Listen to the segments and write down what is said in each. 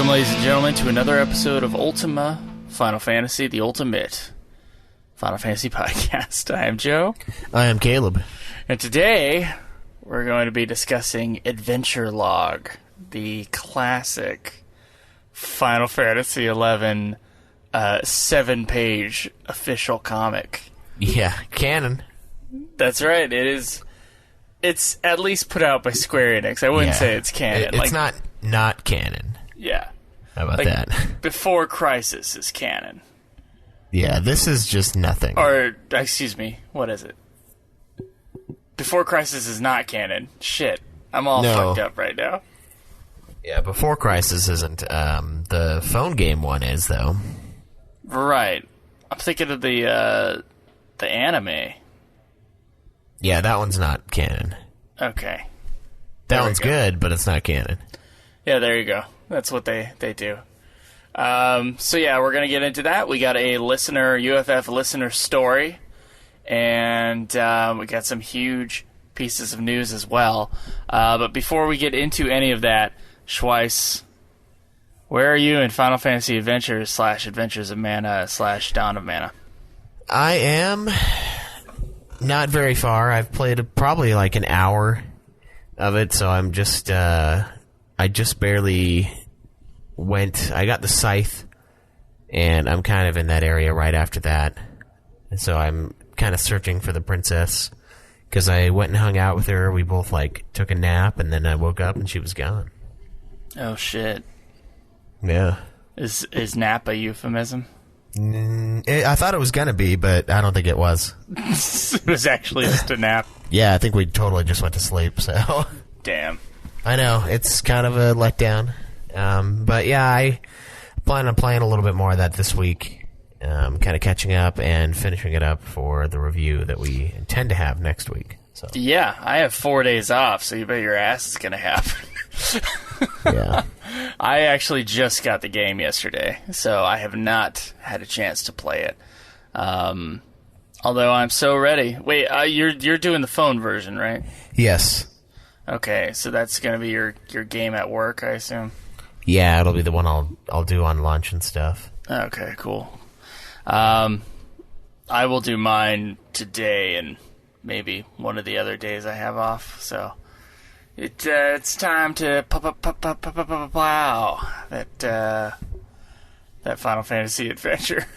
ladies and gentlemen, to another episode of Ultima Final Fantasy, the Ultimate Final Fantasy Podcast. I am Joe. I am Caleb. And today, we're going to be discussing Adventure Log, the classic Final Fantasy XI 7-page official comic. Yeah, canon. That's right, it is. It's at least put out by Square Enix. I wouldn't say it's canon. It's not canon. Yeah. How about that? Before Crisis is canon. Yeah, this is just nothing. Or, excuse me, what is it? Before Crisis is not canon. Shit. I'm all fucked up right now. Yeah, Before Crisis isn't. The phone game one is, though. Right. I'm thinking of the anime. Yeah, that one's not canon. Okay. That one's good, but it's not canon. Yeah, there you go. That's what they do. So yeah, we're going to get into that. We got a UFF listener story, and we got some huge pieces of news as well. But before we get into any of that, Schweiss, where are you in Final Fantasy Adventures / Adventures of Mana / Dawn of Mana? I am not very far. I've played probably like an hour of it, so I'm just... I just barely went... I got the scythe, and I'm kind of in that area right after that. And so I'm kind of searching for the princess, because I went and hung out with her. We both, took a nap, and then I woke up, and she was gone. Oh, shit. Yeah. Is nap a euphemism? I thought it was going to be, but I don't think it was. It was actually just a nap. Yeah, I think we totally just went to sleep, so... Damn. I know, it's kind of a letdown. But yeah, I plan on playing a little bit more of that this week. Kind of catching up and finishing it up for the review that we intend to have next week. So. Yeah, I have 4 days off, so you bet your ass is going to happen. Yeah. I actually just got the game yesterday, so I have not had a chance to play it. Although I'm so ready. Wait, you're doing the phone version, right? Yes. Okay, so that's going to be your game at work, I assume? Yeah, it'll be the one I'll do on lunch and stuff. Okay, cool. I will do mine today and maybe one of the other days I have off, so it's time to plow that Final Fantasy adventure.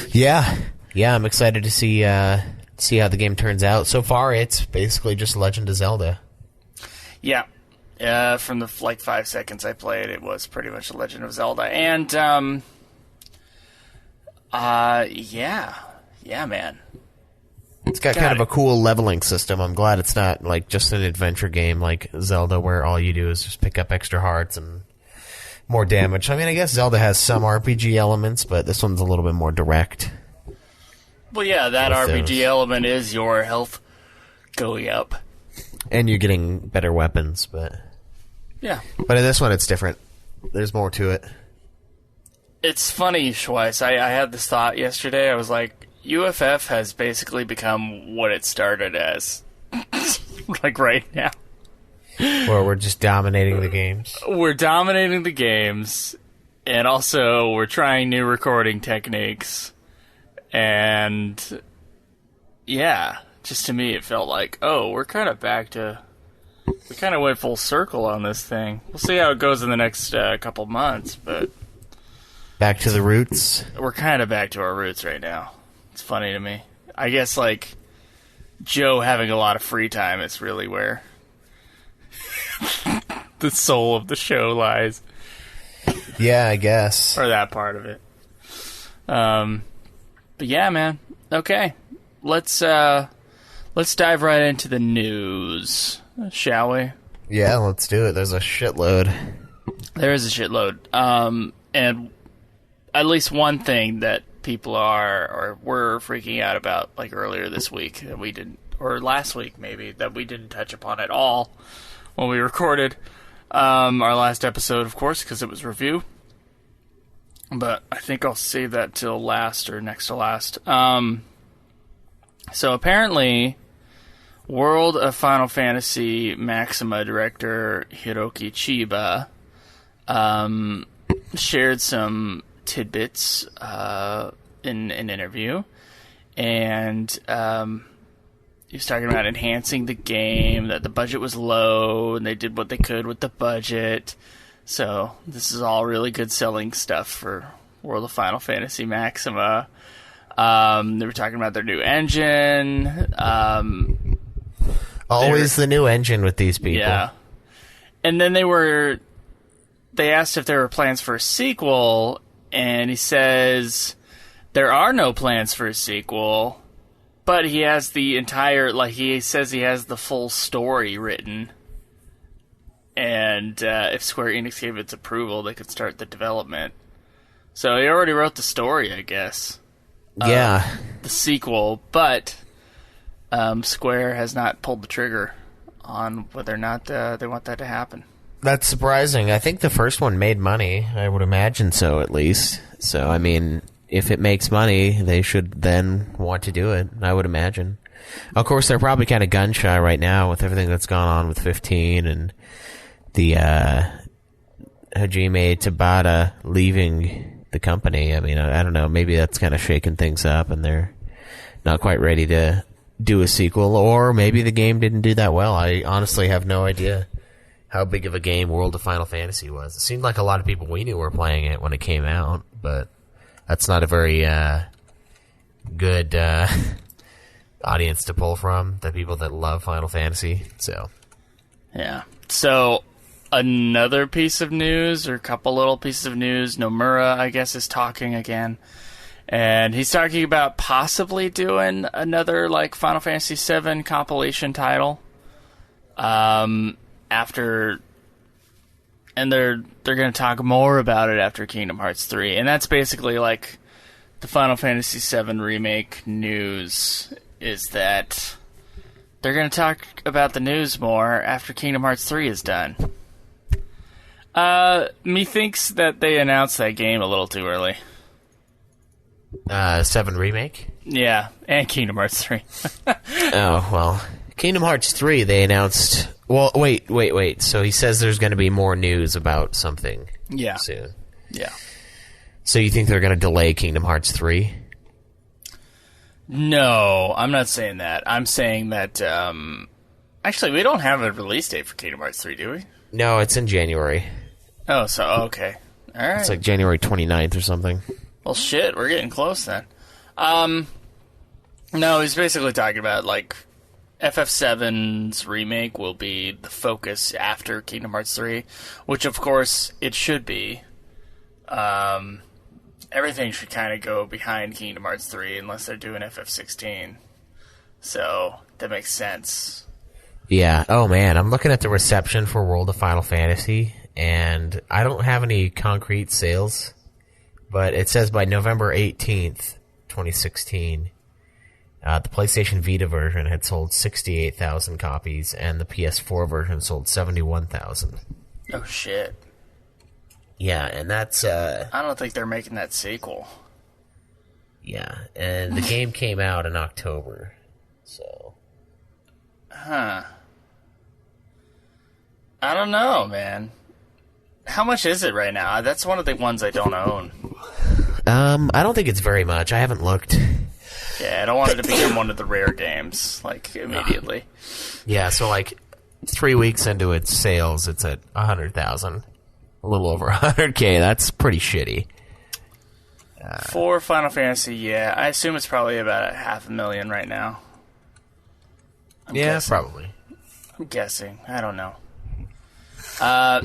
Yeah, I'm excited to see how the game turns out. So far, it's basically just Legend of Zelda. Yeah. From the 5 seconds I played, it was pretty much The Legend of Zelda. And, yeah, man. It's got kind of a cool leveling system. I'm glad it's not, just an adventure game like Zelda where all you do is just pick up extra hearts and more damage. I mean, I guess Zelda has some RPG elements, but this one's a little bit more direct. Well, yeah, that RPG element is your health going up. And you're getting better weapons, but... Yeah. But in this one, it's different. There's more to it. It's funny, Schweiss. I had this thought yesterday. I was like, UFF has basically become what it started as. Right now. Where we're just dominating the games. We're dominating the games, and also we're trying new recording techniques. And... yeah. Just to me, it felt like, we're kind of back to... We kind of went full circle on this thing. We'll see how it goes in the next couple months, but... Back to the roots? We're kind of back to our roots right now. It's funny to me. I guess, Joe having a lot of free time is really where the soul of the show lies. Yeah, I guess. Or that part of it. But yeah, man. Okay. Let's dive right into the news, shall we? Yeah, let's do it. There's a shitload. There is a shitload. And at least one thing that people were freaking out about, earlier this week, that we didn't, or last week maybe, that we didn't touch upon at all when we recorded our last episode, of course, because it was review. But I think I'll save that till last or next to last. So apparently, World of Final Fantasy Maxima director Hiroki Chiba shared some tidbits in an interview, and he was talking about enhancing the game, that the budget was low, and they did what they could with the budget. So this is all really good selling stuff for World of Final Fantasy Maxima. They were talking about their new engine. Always the new engine with these people. Yeah. And then they asked if there were plans for a sequel, and he says there are no plans for a sequel, but he has the entire, he says he has the full story written. And if Square Enix gave its approval, they could start the development. So he already wrote the story, I guess. Yeah. The sequel, but Square has not pulled the trigger on whether or not they want that to happen. That's surprising. I think the first one made money. I would imagine so, at least. So, I mean, if it makes money, they should then want to do it, I would imagine. Of course, they're probably kind of gun-shy right now with everything that's gone on with 15 and the Hajime Tabata leaving the company. I mean, I don't know. Maybe that's kind of shaking things up and they're not quite ready to do a sequel. Or maybe the game didn't do that well. I honestly have no idea how big of a game World of Final Fantasy was. It seemed like a lot of people we knew were playing it when it came out, but that's not a very good audience to pull from, the people that love Final Fantasy. So, yeah. So, another piece of news, or a couple little pieces of news, Nomura, I guess, is talking again. And he's talking about possibly doing another, Final Fantasy VII compilation title. After... And they're going to talk more about it after Kingdom Hearts 3. And that's basically, the Final Fantasy VII Remake news, is that they're going to talk about the news more after Kingdom Hearts 3 is done. Methinks that they announced that game a little too early. 7 Remake? Yeah, and Kingdom Hearts 3. Oh, well. Kingdom Hearts 3, they announced... Well, wait. So he says there's going to be more news about something soon. Yeah. So you think they're going to delay Kingdom Hearts 3? No, I'm not saying that. I'm saying that... Actually, we don't have a release date for Kingdom Hearts 3, do we? No, it's in January. Oh, so, okay. All right. It's like January 29th or something. Well, shit, we're getting close then. No, he's basically talking about, FF7's remake will be the focus after Kingdom Hearts 3, which, of course, it should be. Everything should kind of go behind Kingdom Hearts 3 unless they're doing FF16. So, that makes sense. Yeah. Oh, man, I'm looking at the reception for World of Final Fantasy, and I don't have any concrete sales, but it says by November 18th, 2016, the PlayStation Vita version had sold 68,000 copies, and the PS4 version sold 71,000. Oh, shit. Yeah, and that's... I don't think they're making that sequel. Yeah, and the game came out in October, so... Huh. I don't know, man. How much is it right now? That's one of the ones I don't own. I don't think it's very much. I haven't looked. Yeah, I don't want it to become one of the rare games, immediately. Yeah, so, 3 weeks into its sales, it's at 100,000. A little over 100K. That's pretty shitty. For Final Fantasy, yeah. I assume it's probably about 500,000 right now. I'm guessing. Probably. I'm guessing. I don't know.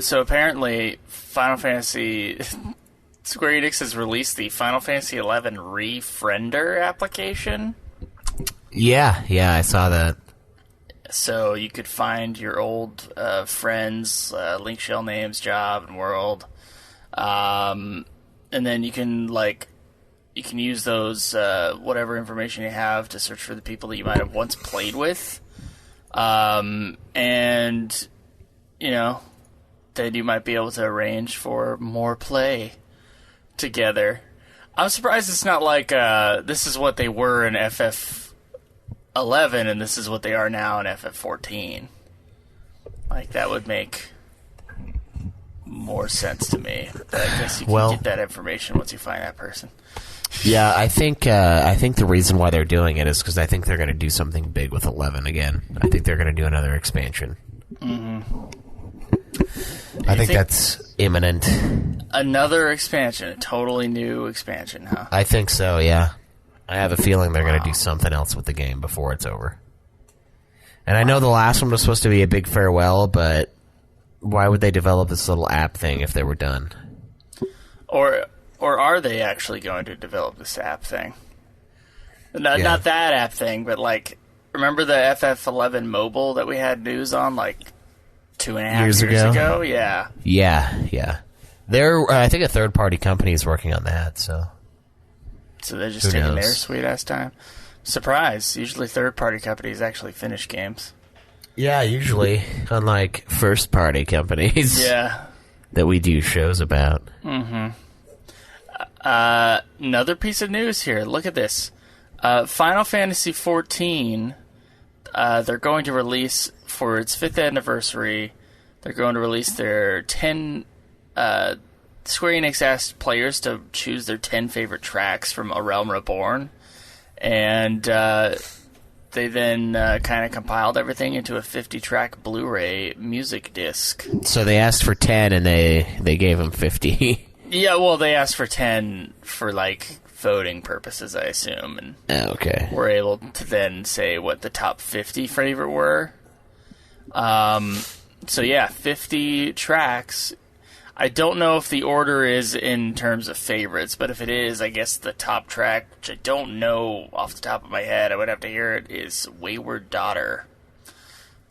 So apparently, Final Fantasy... Square Enix has released the Final Fantasy XI Refriender application. Yeah, I saw that. So you could find your old friends, link shell names, job, and world. And then you can use those, whatever information you have to search for the people that you might have once played with. And, then you might be able to arrange for more play together. I'm surprised it's not this is what they were in FF11 and this is what they are now in FF14. That would make more sense to me. But I guess you can get that information once you find that person. Yeah, I think the reason why they're doing it is because I think they're going to do something big with 11 again. I think they're going to do another expansion. Mm-hmm. I think that's imminent. Another expansion, a totally new expansion, huh? I think so, yeah. I have a feeling they're going to do something else with the game before it's over. And I know the last one was supposed to be a big farewell, but why would they develop this little app thing if they were done? Or are they actually going to develop this app thing? Not that app thing, but like, remember the FF11 mobile that we had news on like 2.5 years ago? Yeah. Yeah. I think a third-party company is working on that, so they're just taking their sweet-ass time. Surprise. Usually third-party companies actually finish games. Yeah, usually. Unlike first-party companies. Yeah. That we do shows about. Mm-hmm. Another piece of news here. Look at this. Final Fantasy XIV, they're going to release, for its 5th anniversary, they're going to release their 10... Square Enix asked players to choose their 10 favorite tracks from A Realm Reborn, and they then kind of compiled everything into a 50-track Blu-ray music disc. So they asked for 10, and they gave them 50. Yeah, well, they asked for 10 for, like, voting purposes, I assume, and okay. We're able to then say what the top 50 favorite were. So, yeah, 50 tracks. I don't know if the order is in terms of favorites, but if it is, I guess the top track, which I don't know off the top of my head, I would have to hear it, is Wayward Daughter.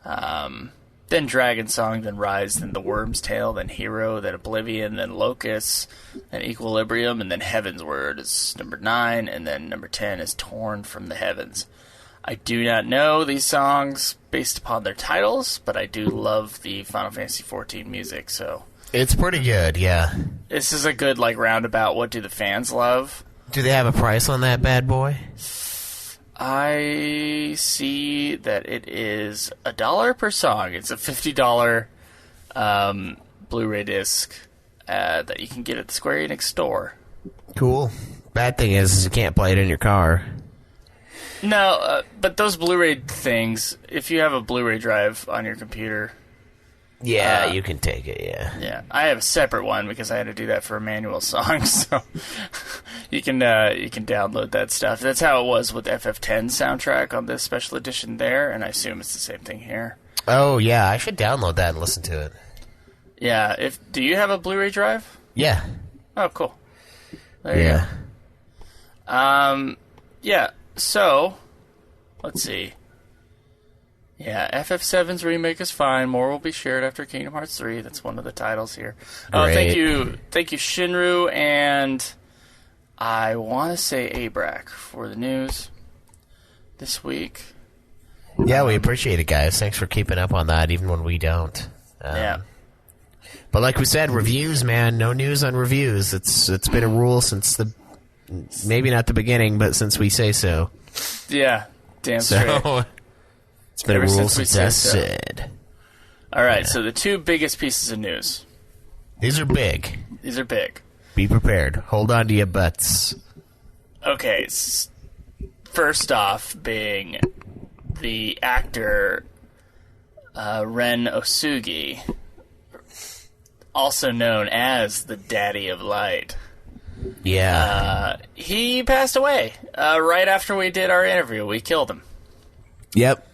Then Dragon Song, then Rise, then The Worm's Tale, then Hero, then Oblivion, then Locus, then Equilibrium, and then Heaven's Word is number 9, and then number 10 is Torn from the Heavens. I do not know these songs based upon their titles, but I do love the Final Fantasy XIV music, so... It's pretty good, yeah. This is a good, like, roundabout what do the fans love. Do they have a price on that bad boy? I see that it is $1 per song. It's a $50 Blu-ray disc that you can get at the Square Enix store. Cool. Bad thing is you can't play it in your car. No, but those Blu-ray things, if you have a Blu-ray drive on your computer... Yeah, you can take it, yeah. Yeah, I have a separate one because I had to do that for Emmanuel song, so you can download that stuff. That's how it was with FF10 soundtrack on this special edition there, and I assume it's the same thing here. Oh, yeah, I should download that and listen to it. Yeah, do you have a Blu-ray drive? Yeah. Oh, cool. There you go. Yeah, so, let's see. Yeah, FF7's remake is fine. More will be shared after Kingdom Hearts 3. That's one of the titles here. Oh, thank you, Shinru, and I want to say Abrac for the news this week. Yeah, we appreciate it, guys. Thanks for keeping up on that, even when we don't. Yeah. But like we said, reviews, man. No news on reviews. It's been a rule since maybe not the beginning, but since we say so. Yeah, damn straight. It's been a rule since I said. All right, so the two biggest pieces of news. These are big. Be prepared. Hold on to your butts. Okay, first off being the actor Ren Osugi, also known as the Daddy of Light. Yeah. He passed away right after we did our interview. We killed him. Yep.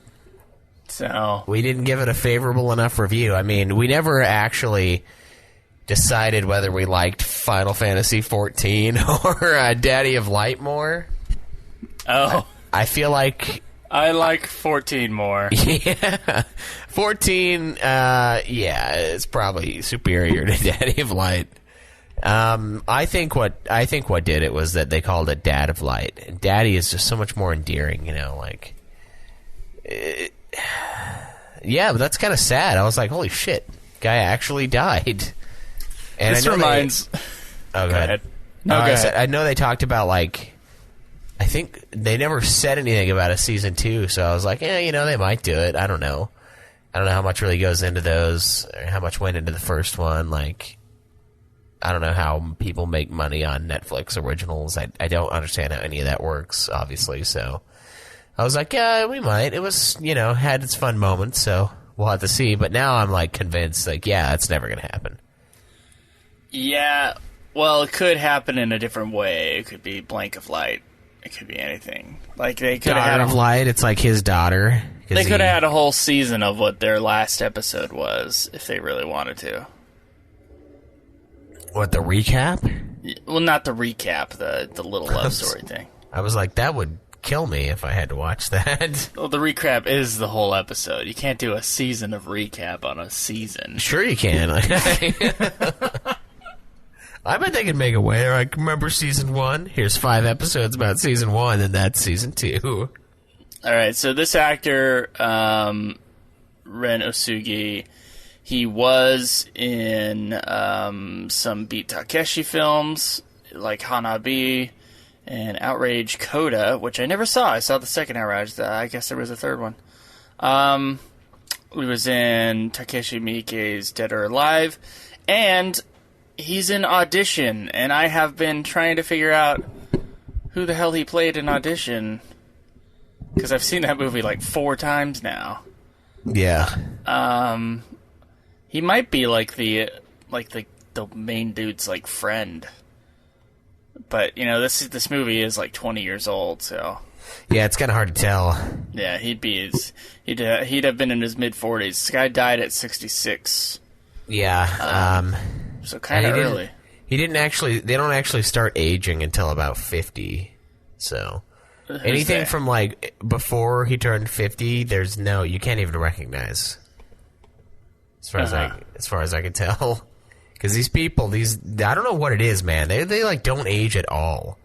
So we didn't give it a favorable enough review. I mean, we never actually decided whether we liked Final Fantasy XIV or Daddy of Light more. Oh. I feel like... I like 14 more. Yeah. 14, it's probably superior to Daddy of Light. I think what did it was that they called it Dad of Light. And Daddy is just so much more endearing, like... yeah, but that's kind of sad. I was like, holy shit, guy actually died. And this reminds... Oh, go ahead. No, go ahead. I know they talked about, like... I think they never said anything about a season 2, so I was like, they might do it. I don't know. I don't know how much really goes into those, or how much went into the first one. Like, I don't know how people make money on Netflix originals. I don't understand how any of that works, obviously. So I was like, yeah, we might. It was, had its fun moments, so we'll have to see. But now I'm like convinced, like, yeah, it's never going to happen. Yeah, well, it could happen in a different way. It could be Blank of Light. It could be anything. Like they could have had of Light. It's like his daughter. They could have had a whole season of what their last episode was if they really wanted to. What, the recap? Well, not the recap, the little love story thing. I was like, that would kill me if I had to watch that. Well, the recap is the whole episode. You can't do a season of recap on a season. Sure you can. I bet they could make a way. I remember season 1. Here's 5 episodes about season 1, and that's season 2. All right, so this actor, Ren Osugi, he was in some Beat Takeshi films, like Hanabi and Outrage Coda, which I never saw. I saw the second Outrage. I guess there was a third one. He was in Takeshi Miike's Dead or Alive, and he's in Audition, and I have been trying to figure out who the hell he played in Audition, because I've seen that movie like 4 times now. Yeah. He might be like the main dude's like friend, but this movie is like 20 years old, so yeah, it's kind of hard to tell. Yeah, he'd have been in his mid-40s. This guy died at 66. Yeah. So kind of early. They don't actually start aging until about 50. So anything from like before he turned 50, you can't even recognize. As far as I can tell. Because these people, I don't know what it is, man. They like don't age at all.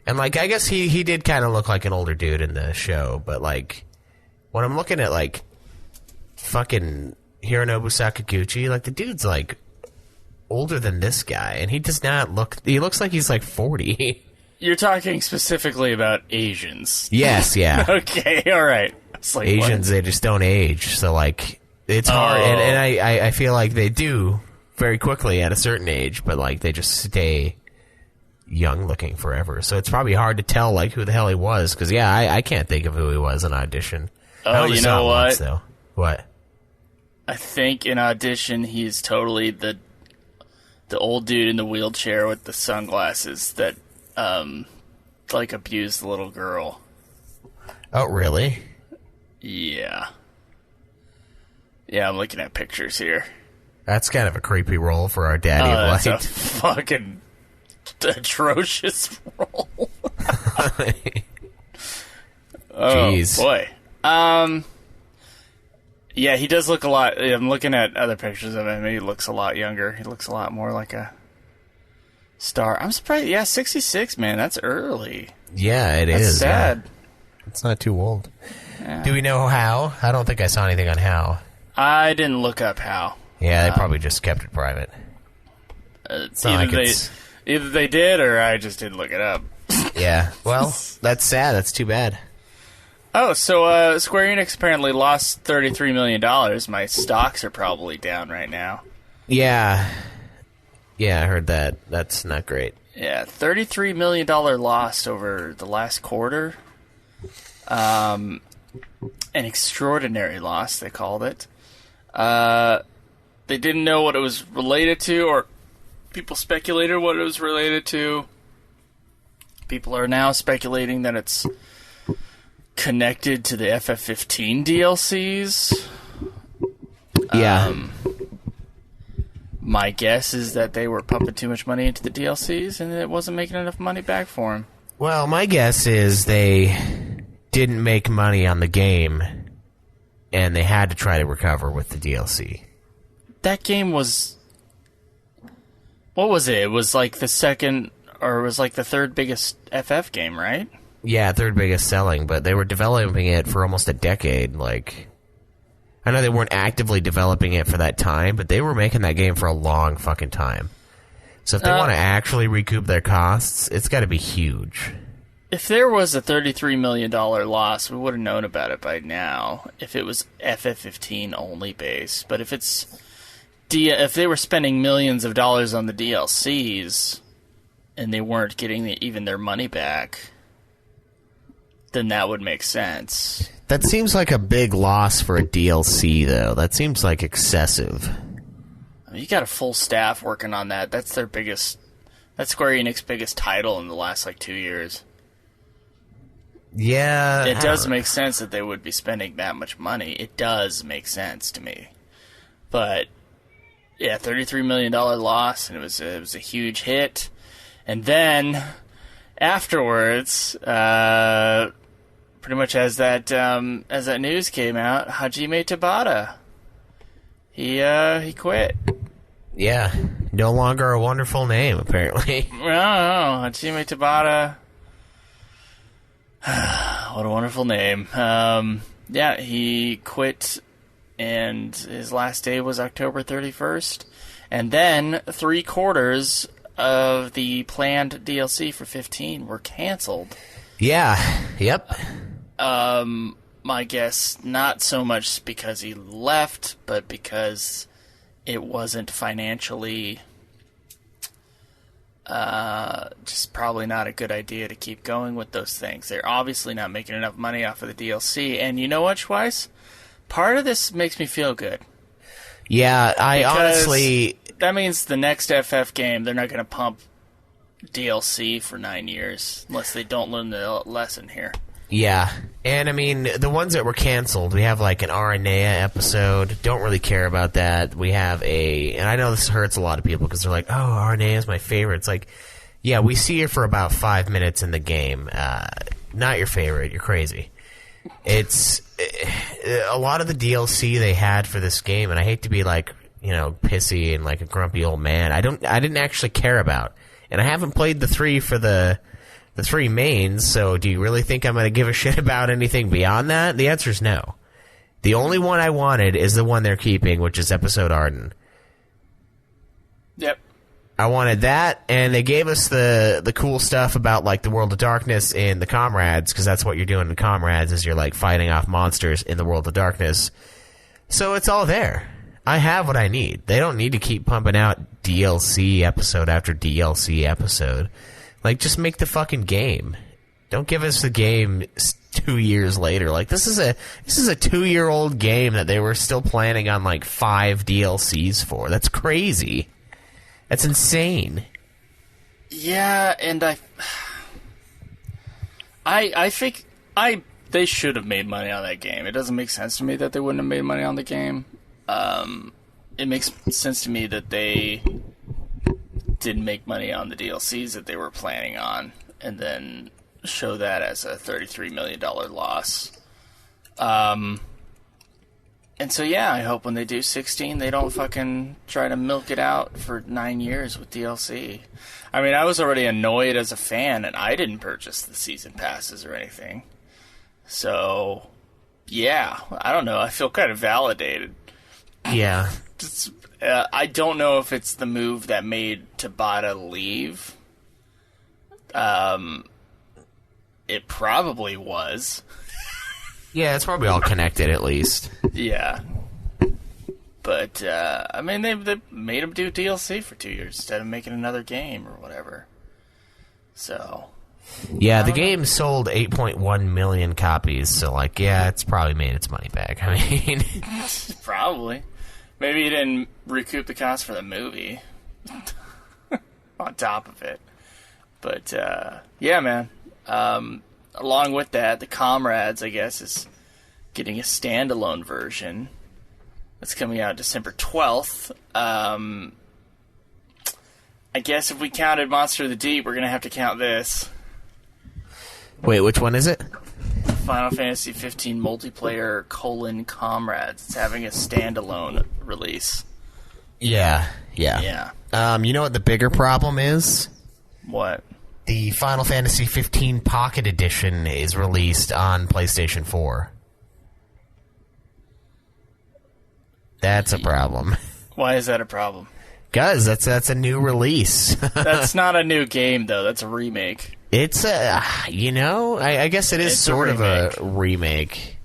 And like I guess he did kind of look like an older dude in the show, but like when I'm looking at like fucking Hironobu Sakaguchi, like the dude's like older than this guy, and he does not look. He looks like he's like 40. You're talking specifically about Asians. Yes, yeah. Okay, all right. Like, Asians, what? they just don't age, so like it's hard, and I feel like they do very quickly at a certain age, but like they just stay young looking forever. So it's probably hard to tell like who the hell he was, because yeah, I can't think of who he was in Audition. Oh, you know what? Once, though. What? I think in Audition he's totally the old dude in the wheelchair with the sunglasses that like abused the little girl. Oh, really? Yeah. Yeah, I'm looking at pictures here. That's kind of a creepy role for our daddy of light. That's a fucking atrocious role. Jeez. Oh, boy. Yeah, he does look a lot. I'm looking at other pictures of him. He looks a lot younger. He looks a lot more like a star. I'm surprised. Yeah, 66, man. That's early. Yeah, it That's is. sad. Yeah. It's not too old. Yeah. Do we know how? I don't think I saw anything on how. I didn't look up how. Yeah, they probably just kept it private. Either they did, or I just didn't look it up. Yeah. Well, that's sad. That's too bad. Oh, so Square Enix apparently lost $33 million. My stocks are probably down right now. Yeah. Yeah, I heard that. That's not great. Yeah, $33 million lost over the last quarter. An extraordinary loss, they called it. They didn't know what it was related to, or people speculated what it was related to. People are now speculating that it's connected to the FF15 DLCs. Yeah. My guess is that they were pumping too much money into the DLCs and it wasn't making enough money back for them. Well, my guess is they didn't make money on the game and they had to try to recover with the DLC. That game was... What was it? It was like the second, or it was like the third biggest FF game, right? Yeah, third biggest selling, but they were developing it for almost a decade. Like, I know they weren't actively developing it for that time, but they were making that game for a long fucking time. So if they want to actually recoup their costs, it's got to be huge. If there was a $33 million loss, we would have known about it by now if it was FF15 only based. But if it's if they were spending millions of dollars on the DLCs and they weren't getting even their money back, then that would make sense. That seems like a big loss for a DLC, though. That seems like excessive. I mean, you got a full staff working on that. That's Square Enix's biggest title in the last, 2 years. Yeah. It does make sense that they would be spending that much money. It does make sense to me. But, yeah, $33 million loss, and it was a huge hit. And then, afterwards, pretty much as that news came out, Hajime Tabata, he quit. Yeah, no longer a wonderful name, apparently. No, Hajime Tabata. What a wonderful name. Yeah, he quit, and his last day was October 31st. And then 3/4 of the planned DLC for 15 were canceled. Yeah, yep. My guess, not so much because he left, but because it wasn't financially, just probably not a good idea to keep going with those things. They're obviously not making enough money off of the DLC, and you know what, Schweiss? Part of this makes me feel good. Yeah, honestly... That means the next FF game, they're not going to pump DLC for 9 years, unless they don't learn the lesson here. Yeah, and I mean, the ones that were canceled, we have an Aranea episode, don't really care about that. We have and I know this hurts a lot of people because they're like, oh, Aranea is my favorite. It's like, yeah, we see her for about 5 minutes in the game. Not your favorite, you're crazy. It's a lot of the DLC they had for this game, and I hate to be pissy and a grumpy old man. I didn't actually care about, and I haven't played the 3 for the 3 mains, so do you really think I'm going to give a shit about anything beyond that? The answer is no. The only one I wanted is the one they're keeping, which is Episode Arden. Yep. I wanted that, and they gave us the cool stuff about, the World of Darkness and the Comrades, because that's what you're doing in Comrades, is you're, fighting off monsters in the World of Darkness. So it's all there. I have what I need. They don't need to keep pumping out DLC episode after DLC episode. Just make the fucking game. Don't give us the game 2 years later. This is a 2-year-old game that they were still planning on 5 DLCs for. That's crazy. That's insane. Yeah, and I think they should have made money on that game. It doesn't make sense to me that they wouldn't have made money on the game. It makes sense to me that they didn't make money on the DLCs that they were planning on, and then show that as a $33 million loss. And so, yeah, I hope when they do 16, they don't fucking try to milk it out for 9 years with DLC. I mean, I was already annoyed as a fan, and I didn't purchase the season passes or anything. So, yeah, I don't know. I feel kind of validated. Yeah. I don't know if it's the move that made Tabata leave. It probably was. Yeah, it's probably all connected at least. Yeah. But, I mean, they made him do DLC for 2 years instead of making another game or whatever. So. Yeah, the game sold 8.1 million copies, so, yeah, it's probably made its money back. I mean. Probably. Maybe he didn't recoup the cost for the movie on top of it. But, yeah, man. Along with that, the Comrades, I guess, is getting a standalone version. That's coming out December 12th. I guess if we counted Monster of the Deep, we're going to have to count this. Wait, which one is it? Final Fantasy 15 multiplayer : Comrades. It's having a standalone release. Yeah. You know what the bigger problem is? What? The Final Fantasy 15 Pocket Edition is released on PlayStation 4. That's a problem. Why is that a problem? Guys, that's a new release. That's not a new game, though. That's a remake. It's I guess it's sort of a remake.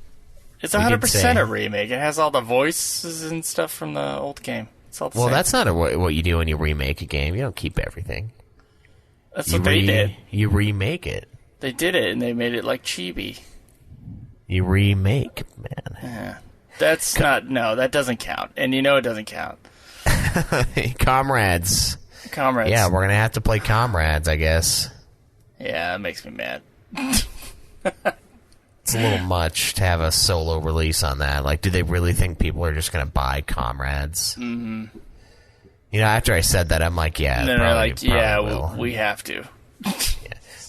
It's 100% a remake. It has all the voices and stuff from the old game. It's all the Well, same. that's not what you do when you remake a game. You don't keep everything. That's what they did. You remake it. They did it, and they made it like chibi. You remake, man. Yeah. That's not... No, that doesn't count. And you know it doesn't count. Comrades. Yeah, we're going to have to play Comrades, I guess. Yeah, that makes me mad. It's a little much to have a solo release on that. Like, do they really think people are just going to buy Comrades? Mm-hmm. You know, after I said that, I'm like, yeah, and then they're like, yeah, we have to. Yeah.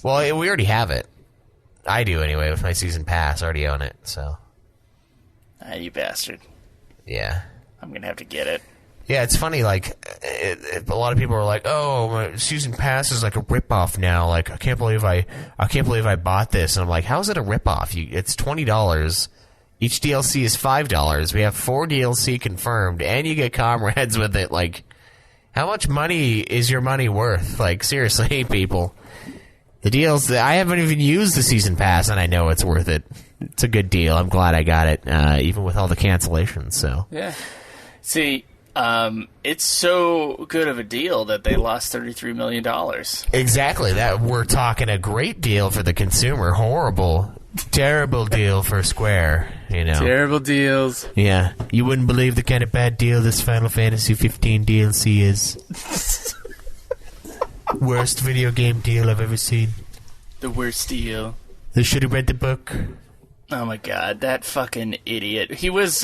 Well, we already have it. I do, anyway, with my season pass. I already own it, so. Ah, you bastard. Yeah. I'm going to have to get it. Yeah, it's funny, like, a lot of people are like, oh, my season pass is like a ripoff now. Like, I can't believe I bought this. And I'm like, how is it a ripoff? It's $20. Each DLC is $5. We have 4 DLC confirmed, and you get Comrades with it. Like, how much money is your money worth? Like, seriously, people. The deals, I haven't even used the season pass, and I know it's worth it. It's a good deal. I'm glad I got it, even with all the cancellations, so. Yeah. See... it's so good of a deal that they lost $33 million. Exactly. That we're talking a great deal for the consumer. Horrible, terrible deal for Square. You know, terrible deals. Yeah, you wouldn't believe the kind of bad deal this Final Fantasy 15 DLC is. Worst video game deal I've ever seen. The worst deal. They should have read the book. Oh my god, that fucking idiot. He was,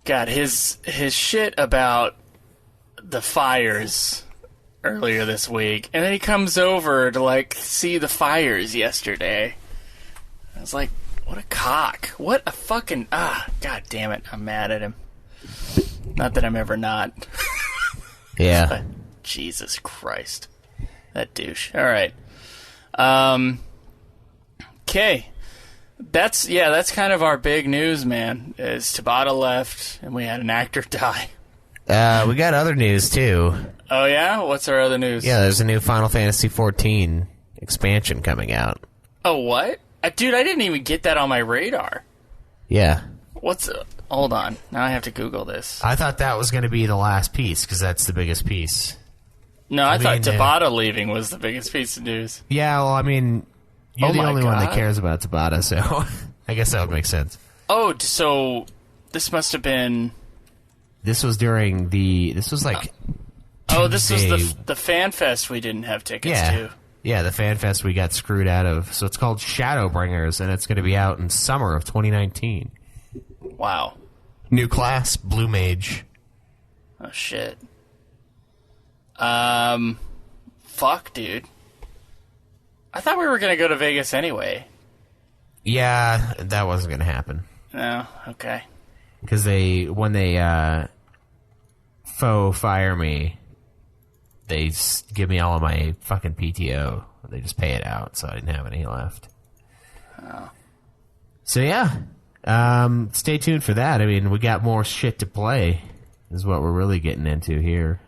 God, his shit about the fires earlier this week, and then he comes over to, like, see the fires yesterday. I was like, what a cock. What a fucking... God damn it, I'm mad at him. Not that I'm ever not. Yeah. But Jesus Christ. That douche. Alright. Okay. That's kind of our big news, man. Is Tabata left, and we had an actor die. We got other news, too. Oh, yeah? What's our other news? Yeah, there's a new Final Fantasy 14 expansion coming out. Oh, what? Dude, I didn't even get that on my radar. Yeah. Hold on. Now I have to Google this. I thought that was going to be the last piece, because that's the biggest piece. No, I thought Tabata leaving was the biggest piece of news. Yeah, well, I mean... You're the only one that God. cares about Tabata, so I guess that would make sense. Oh, so this must have been... This was during the... This was like... this was the Fan Fest we didn't have tickets to. Yeah, the Fan Fest we got screwed out of. So it's called Shadowbringers, and it's going to be out in summer of 2019. Wow. New class, Blue Mage. Oh, shit. Fuck, dude. I thought we were going to go to Vegas anyway. Yeah, that wasn't going to happen. No, okay. Because when they faux fire me, they give me all of my fucking PTO. They just pay it out, so I didn't have any left. Oh. So yeah, stay tuned for that. I mean, we got more shit to play, is what we're really getting into here.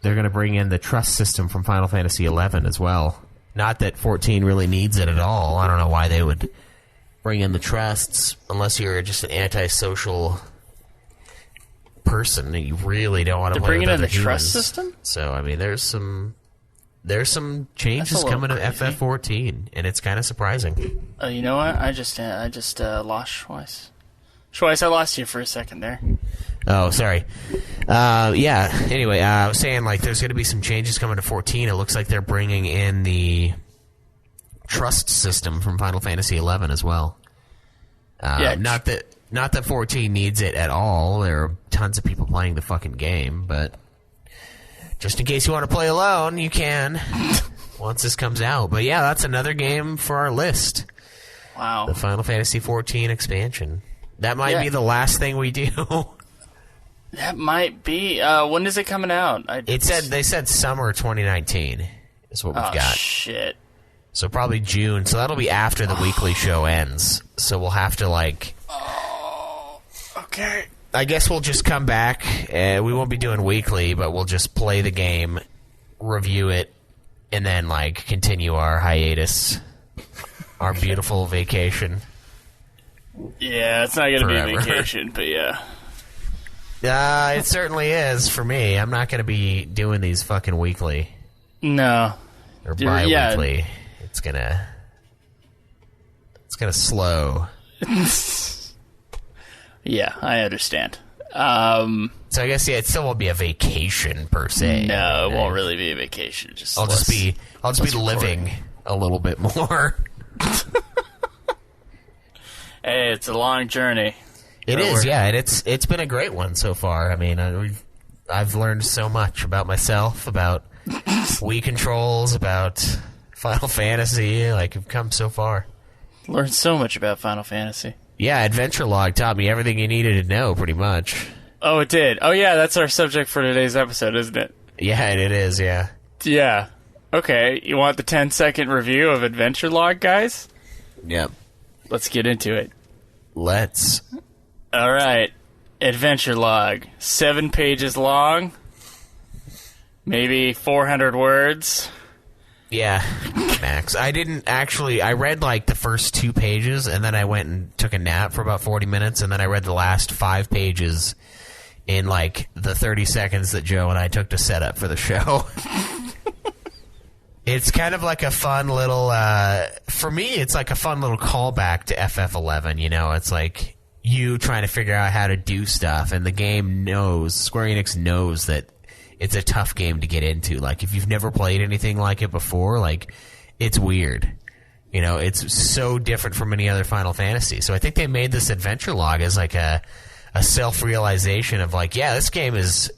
They're going to bring in the trust system from Final Fantasy XI as well. Not that 14 really needs it at all. I don't know why they would bring in the trusts unless you're just an antisocial person and you really don't want to play with other humans. They're bringing in the trust system? So, I mean, there's some changes coming to FF14, and it's kind of surprising. Oh, you know what? I just lost Schweiss. Schweiss, I lost you for a second there. Oh, sorry. Yeah, anyway, I was saying, like, there's going to be some changes coming to 14. It looks like they're bringing in the trust system from Final Fantasy XI as well. Not that 14 needs it at all. There are tons of people playing the fucking game, but just in case you want to play alone, you can once this comes out. But yeah, that's another game for our list. Wow. The Final Fantasy 14 expansion. That might be the last thing we do. That might be. When is it coming out? They said summer 2019 is what we've got. Oh, shit. So probably June. So that'll be after the weekly show ends. So we'll have to, like... Oh, okay. I guess we'll just come back. We won't be doing weekly, but we'll just play the game, review it, and then, like, continue our hiatus. Our beautiful vacation. Yeah, it's not going to be a vacation, but yeah. It certainly is for me. I'm not going to be doing these fucking weekly. No. Or bi-weekly. Yeah. It's gonna slow. Yeah, I understand. So I guess it still won't be a vacation per se. No, it won't really be a vacation. I'll just be living a little bit more. Hey, it's a long journey. It is, yeah, and it's been a great one so far. I mean, I've learned so much about myself, about Wii controls, about Final Fantasy. Like, I've come so far. Learned so much about Final Fantasy. Yeah, Adventure Log taught me everything you needed to know, pretty much. Oh, it did. Oh, yeah, that's our subject for today's episode, isn't it? Yeah, it is, yeah. Yeah. Okay, you want the 10-second review of Adventure Log, guys? Yep. Let's get into it. Let's. All right. Adventure Log. 7 pages long. Maybe 400 words. Yeah, max. I read like the first 2 pages, and then I went and took a nap for about 40 minutes, and then I read the last 5 pages in like the 30 seconds that Joe and I took to set up for the show. It's kind of like a fun little, for me, it's like a fun little callback to FF11, you know? It's like you trying to figure out how to do stuff, and the game Square Enix knows that it's a tough game to get into. Like, if you've never played anything like it before, like, it's weird. You know, it's so different from any other Final Fantasy. So I think they made this Adventure Log as like a self-realization of like, yeah, this game is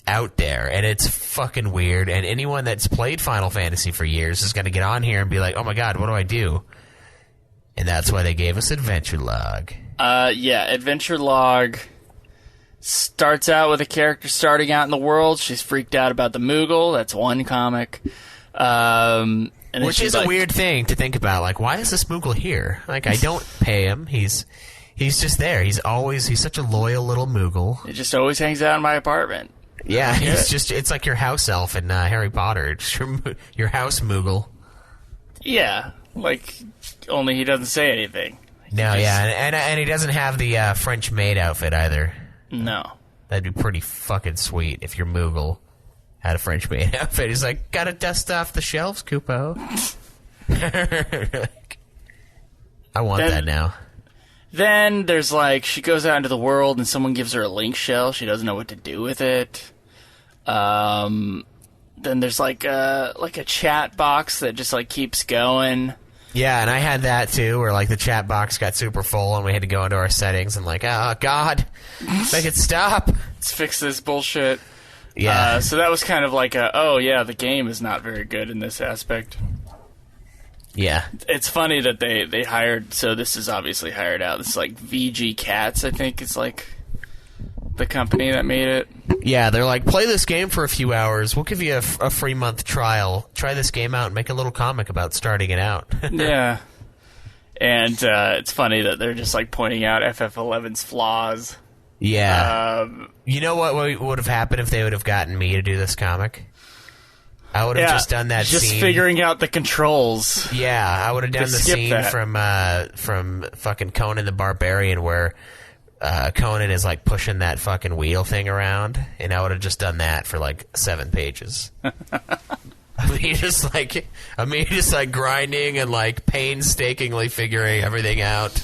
out there, and it's fucking weird, and anyone that's played Final Fantasy for years is going to get on here and be like, oh my god, what do I do? And that's why they gave us Adventure Log. Yeah, Adventure Log starts out with a character starting out in the world. She's freaked out about the Moogle. That's one comic. Which is a weird thing to think about. Like, why is this Moogle here? Like, I don't pay him. He's just there. He's such a loyal little Moogle. He just always hangs out in my apartment. Yeah, it's like your house elf in Harry Potter. It's your house Moogle. Yeah, like, only he doesn't say anything. And he doesn't have the French maid outfit either. No. That'd be pretty fucking sweet if your Moogle had a French maid outfit. He's like, gotta dust off the shelves, Kupo. I want that now. Then there's like, she goes out into the world and someone gives her a link shell. She doesn't know what to do with it. Then there's like a chat box that just like keeps going. Yeah, and I had that too, where like the chat box got super full and we had to go into our settings and like, oh god, make it stop. Let's fix this bullshit. Yeah. So that was kind of like the game is not very good in this aspect. Yeah. It's funny that they hired, so this is obviously hired out. This is like VG Cats, I think is like the company that made it. Yeah, they're like, play this game for a few hours. We'll give you a free month trial. Try this game out and make a little comic about starting it out. Yeah. And it's funny that they're just like pointing out FF11's flaws. Yeah. You know what would have happened if they would have gotten me to do this comic? I would have just done that just scene. Just figuring out the controls. Yeah, I would have done the scene from fucking Conan the Barbarian where Conan is like pushing that fucking wheel thing around, and I would have just done that for like 7 pages. I mean, just like grinding and like painstakingly figuring everything out,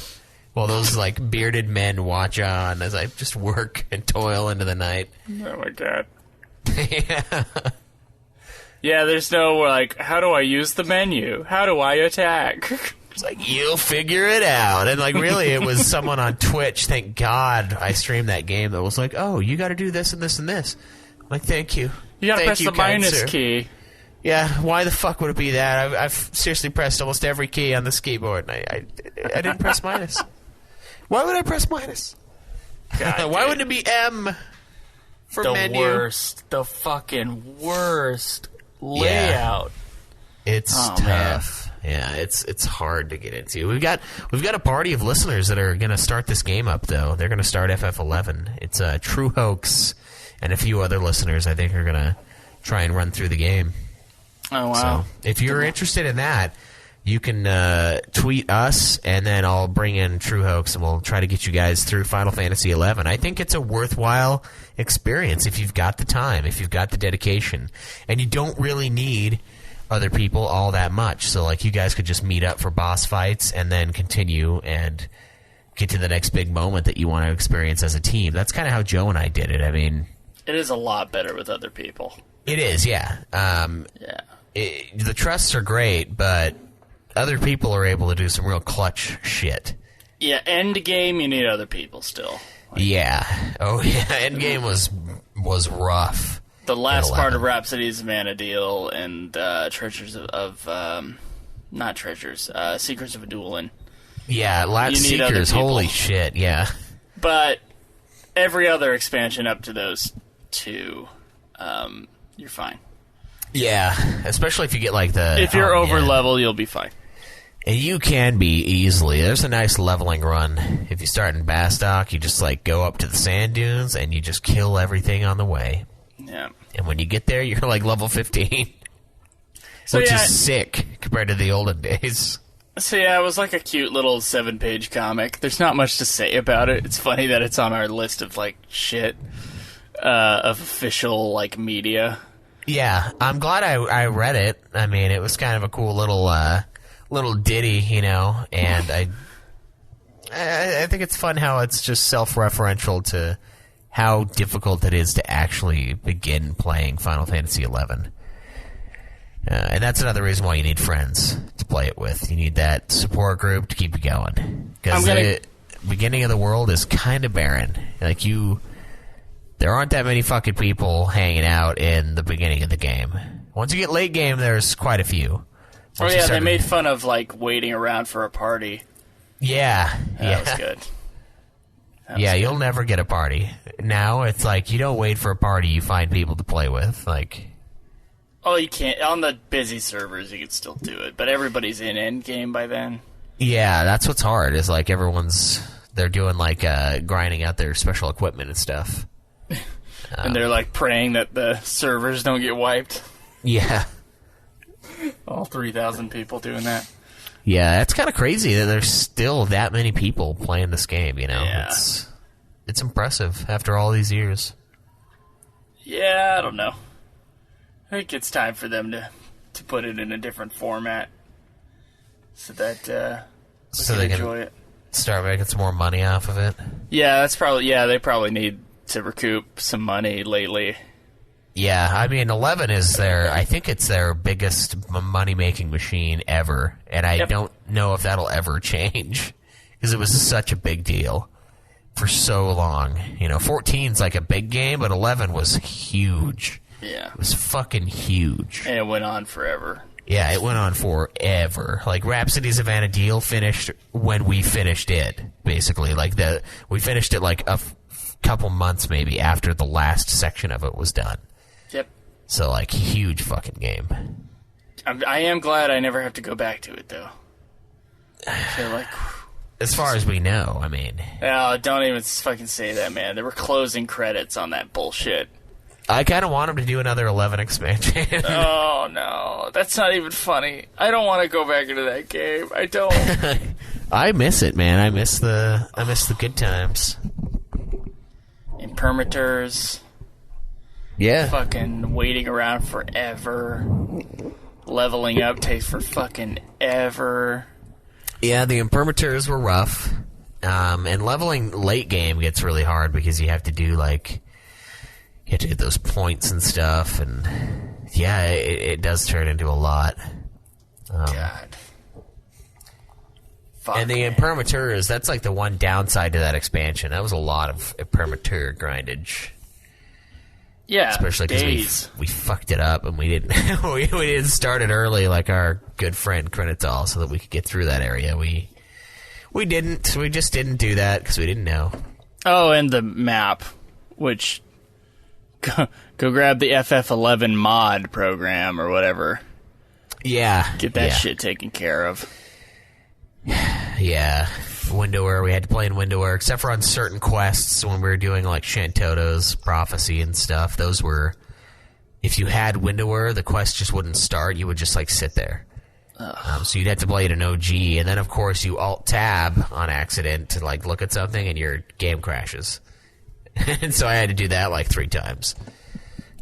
while those like bearded men watch on as I just work and toil into the night. Oh my god. Yeah. Yeah, there's no like, how do I use the menu? How do I attack? It's like, you'll figure it out. And, like, really, it was someone on Twitch, thank God I streamed that game, that was like, oh, you got to do this and this and this. I'm like, thank you. You got to press the minus key. Yeah, why the fuck would it be that? I've seriously pressed almost every key on this keyboard, and I didn't press minus. Why would I press minus? God, why wouldn't it be M for menu? The fucking worst layout. Yeah. It's tough. Man. Yeah, it's hard to get into. We've got a party of listeners that are going to start this game up, though. They're going to start FF11. It's True Hoax and a few other listeners, I think, are going to try and run through the game. Oh, wow. So if you're interested in that, you can tweet us, and then I'll bring in True Hoax, and we'll try to get you guys through Final Fantasy XI. I think it's a worthwhile experience if you've got the time, if you've got the dedication, and you don't really need other people all that much. So, like, you guys could just meet up for boss fights and then continue and get to the next big moment that you want to experience as a team. That's kind of how Joe and I did it. I mean, it is a lot better with other people. It is, yeah. The trusts are great, but other people are able to do some real clutch shit. Yeah, end game, you need other people still. Yeah. Oh, yeah. End game was rough. The last part of Rhapsody's Vana'diel and Treasures of not Treasures, Secrets of a Duelin. Yeah, Seekers, holy shit, yeah. But every other expansion up to those two, you're fine. Yeah, especially if you get like the... If you're over level, you'll be fine. And you can be easily. There's a nice leveling run. If you start in Bastok, you just like go up to the sand dunes and you just kill everything on the way. Yeah. And when you get there, you're like level 15. Which is sick compared to the olden days. So yeah, it was like a cute little 7-page comic. There's not much to say about it. It's funny that it's on our list of like shit of official like media. Yeah, I'm glad I read it. I mean, it was kind of a cool little ditty, you know, and I think it's fun how it's just self-referential to how difficult it is to actually begin playing Final Fantasy XI. And that's another reason why you need friends to play it with. You need that support group to keep you going. Because the beginning of the world is kind of barren. Like, there aren't that many fucking people hanging out in the beginning of the game. Once you get late game, there's quite a few. They made fun of, like, waiting around for a party. Yeah. That was good. You'll never get a party. Now, it's like, you don't wait for a party, you find people to play with. Like... Oh, you can't. On the busy servers, you can still do it, but everybody's in endgame by then. Yeah, that's what's hard, is like they're doing like grinding out their special equipment and stuff. And they're like praying that the servers don't get wiped. Yeah. All 3,000 people doing that. Yeah, that's kind of crazy that there's still that many people playing this game, you know? Yeah. It's impressive after all these years. Yeah, I don't know. I think it's time for them to put it in a different format so that we can enjoy it. Start making some more money off of it. Yeah, they probably need to recoup some money lately. Yeah, I mean, 11 is I think it's their biggest money-making machine ever, and I don't know if that'll ever change, because it was such a big deal for so long. You know, 14's like a big game, but 11 was huge. Yeah. It was fucking huge. And it went on forever. Yeah, it went on forever. Like, Rhapsodies of Vana'diel finished when we finished it, basically. Like, we finished it like a couple months maybe after the last section of it was done. Yep. So, like, huge fucking game. I am glad I never have to go back to it, though. I feel like... As far as we know, I mean... Oh, don't even fucking say that, man. There were closing credits on that bullshit. I kind of want them to do another 11 expansion. Oh, no. That's not even funny. I don't want to go back into that game. I don't. I miss it, man. I miss the good times. Imprimaturs. Yeah. Fucking waiting around forever. Leveling up takes for fucking ever. Yeah, the imprimaturs were rough. And leveling late game gets really hard because you have to do, like... You have to get those points and stuff, and yeah, it does turn into a lot. God. Fuck, and the imprimaturs, that's like the one downside to that expansion. That was a lot of imprimatur grindage. Yeah, especially because we fucked it up and we didn't we didn't start it early like our good friend Krenital so that we could get through that area. We didn't. We just didn't do that because we didn't know. Oh, and the map, which... Go grab the FF11 mod program or whatever. Yeah. Get that shit taken care of. Yeah. Windowware, we had to play in Windowware, except for on certain quests when we were doing like Shantoto's Prophecy and stuff. Those were... If you had Windowware, the quest just wouldn't start. You would just like sit there. So you'd have to play it in OG, and then of course you Alt-Tab on accident to like look at something, and your game crashes. And so I had to do that like 3 times.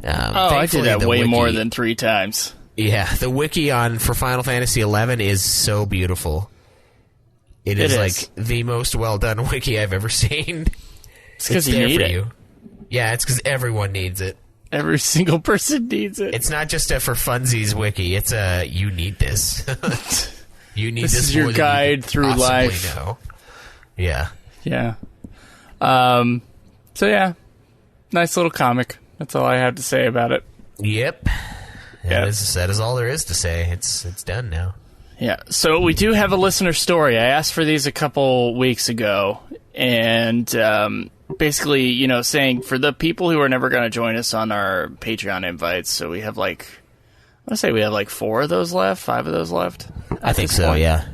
I did that way more than 3 times. Yeah, the wiki for Final Fantasy XI is so beautiful. It is like the most well done wiki I've ever seen. It's because you need it. Yeah, it's because everyone needs it. Every single person needs it. It's not just a for funsies wiki. It's a you need this. You need this. This is your guide through life. Know. Yeah. Yeah. So yeah, nice little comic. That's all I have to say about it. Yep. That is all there is to say. It's done now. Yeah. So we do have a listener story. I asked for these a couple weeks ago, and basically, saying for the people who are never going to join us on our Patreon invites. So we have I want to say we have 4 of those left, 5 of those left. I think so. Point. Yeah.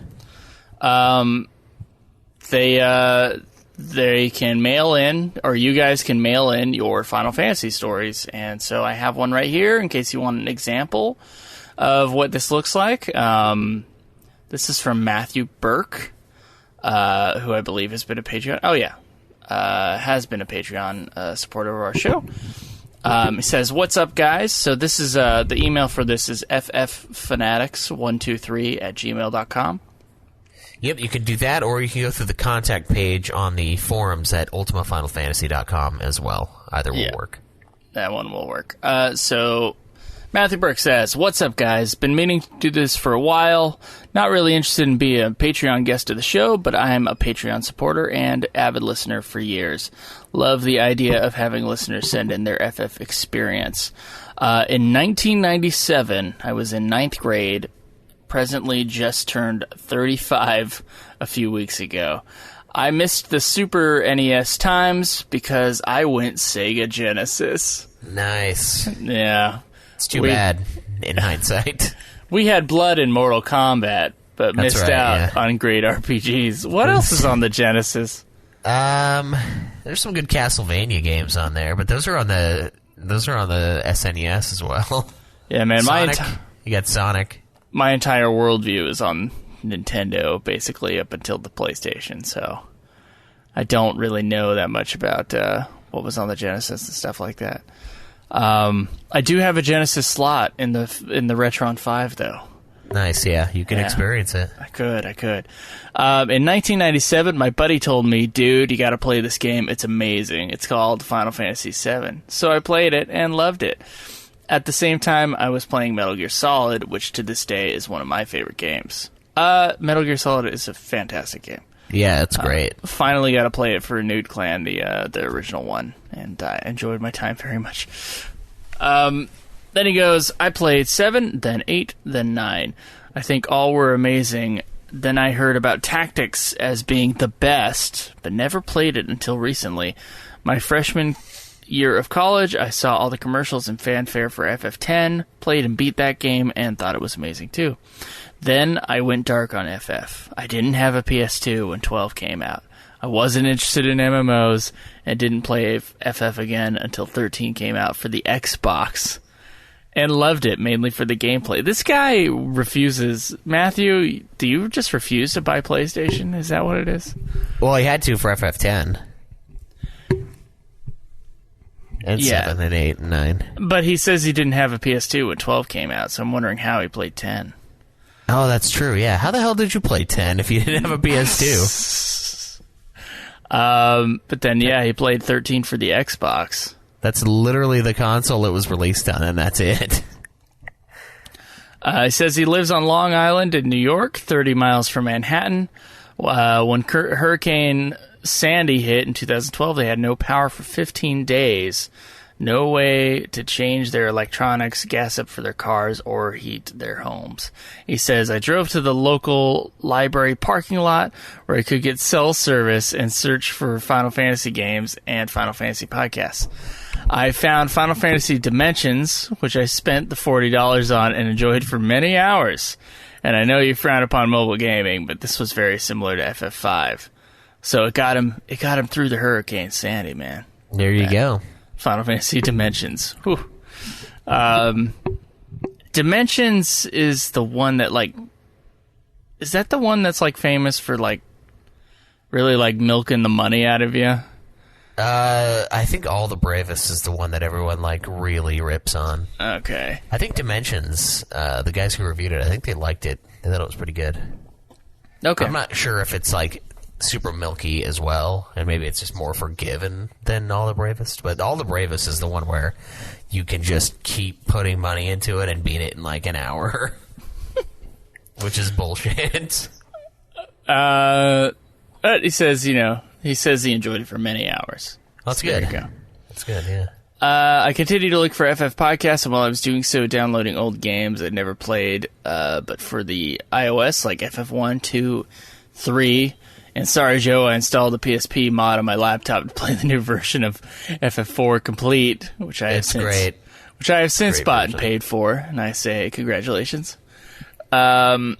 They can mail in, or you guys can mail in your Final Fantasy stories. And so I have one right here in case you want an example of what this looks like. This is from Matthew Burke, who I believe has been a Patreon. Oh, yeah. Has been a Patreon supporter of our show. He says, "What's up, guys?" So this is the email for this is fffanatics123@gmail.com. Yep, you can do that, or you can go through the contact page on the forums at ultimafinalfantasy.com as well. Either will work. That one will work. So Matthew Burke says, "What's up, guys? Been meaning to do this for a while. Not really interested in being a Patreon guest of the show, but I'm a Patreon supporter and avid listener for years. Love the idea of having listeners send in their FF experience. In 1997, I was in 9th grade, presently just turned 35 a few weeks ago. I missed the Super NES times because I went Sega Genesis." Nice. Yeah. It's too bad, in hindsight. We had blood in Mortal Kombat, but missed out on great RPGs. What else is on the Genesis? There's some good Castlevania games on there, but those are on the SNES as well. Yeah, man. You got Sonic. My entire worldview is on Nintendo, basically, up until the PlayStation, so I don't really know that much about what was on the Genesis and stuff like that. I do have a Genesis slot in the Retron 5, though. Nice, yeah. You can experience it. I could. In 1997, my buddy told me, "Dude, you got to play this game. It's amazing. It's called Final Fantasy VII." So I played it and loved it. At the same time, I was playing Metal Gear Solid, which to this day is one of my favorite games. Metal Gear Solid is a fantastic game. Yeah, it's great. Finally got to play it for Renewed Clan, the original one, and I enjoyed my time very much. Then he goes, "I played 7, then 8, then 9. I think all were amazing. Then I heard about Tactics as being the best, but never played it until recently. My freshman year of college, I saw all the commercials and fanfare for FF10, played and beat that game, and thought it was amazing too. Then I went dark on FF. I didn't have a PS2 when 12 came out. I wasn't interested in MMOs and didn't play FF again until 13 came out for the Xbox and loved it mainly for the gameplay." This guy refuses. Matthew, do you just refuse to buy PlayStation? Is that what it is? Well, he had to for FF10. And 7 and 8 and 9. But he says he didn't have a PS2 when 12 came out, so I'm wondering how he played 10. Oh, that's true, yeah. How the hell did you play 10 if you didn't have a PS2? But then, he played 13 for the Xbox. That's literally the console it was released on, and that's it. He says he lives on Long Island in New York, 30 miles from Manhattan. When Hurricane Sandy hit in 2012, they had no power for 15 days. No way to change their electronics, gas up for their cars, or heat their homes. He says, "I drove to the local library parking lot where I could get cell service and search for Final Fantasy games and Final Fantasy podcasts. I found Final Fantasy Dimensions, which I spent the $40 on and enjoyed for many hours. And I know you frown upon mobile gaming, but this was very similar to FF5. So it got him through the Hurricane Sandy, man." There you go. Final Fantasy Dimensions. Whew. Dimensions is the one that Is that the one that's like famous for like really like milking the money out of you? I think All the Bravest is the one that everyone like really rips on. Okay. I think Dimensions, the guys who reviewed it, I think they liked it. They thought it was pretty good. Okay. I'm not sure if it's like super milky as well, and maybe it's just more forgiven than All the Bravest. But All the Bravest is the one where you can just keep putting money into it and beat it in like an hour, which is bullshit. He says, he says he enjoyed it for many hours. That's so good. There you go. That's good, yeah. I continued to look for FF podcasts, and while I was doing so, downloading old games I'd never played, but for the iOS, like FF1, 2, 3, and sorry, Joe, I installed the PSP mod on my laptop to play the new version of FF4 Complete, which I have since bought and paid for, and I say congratulations. I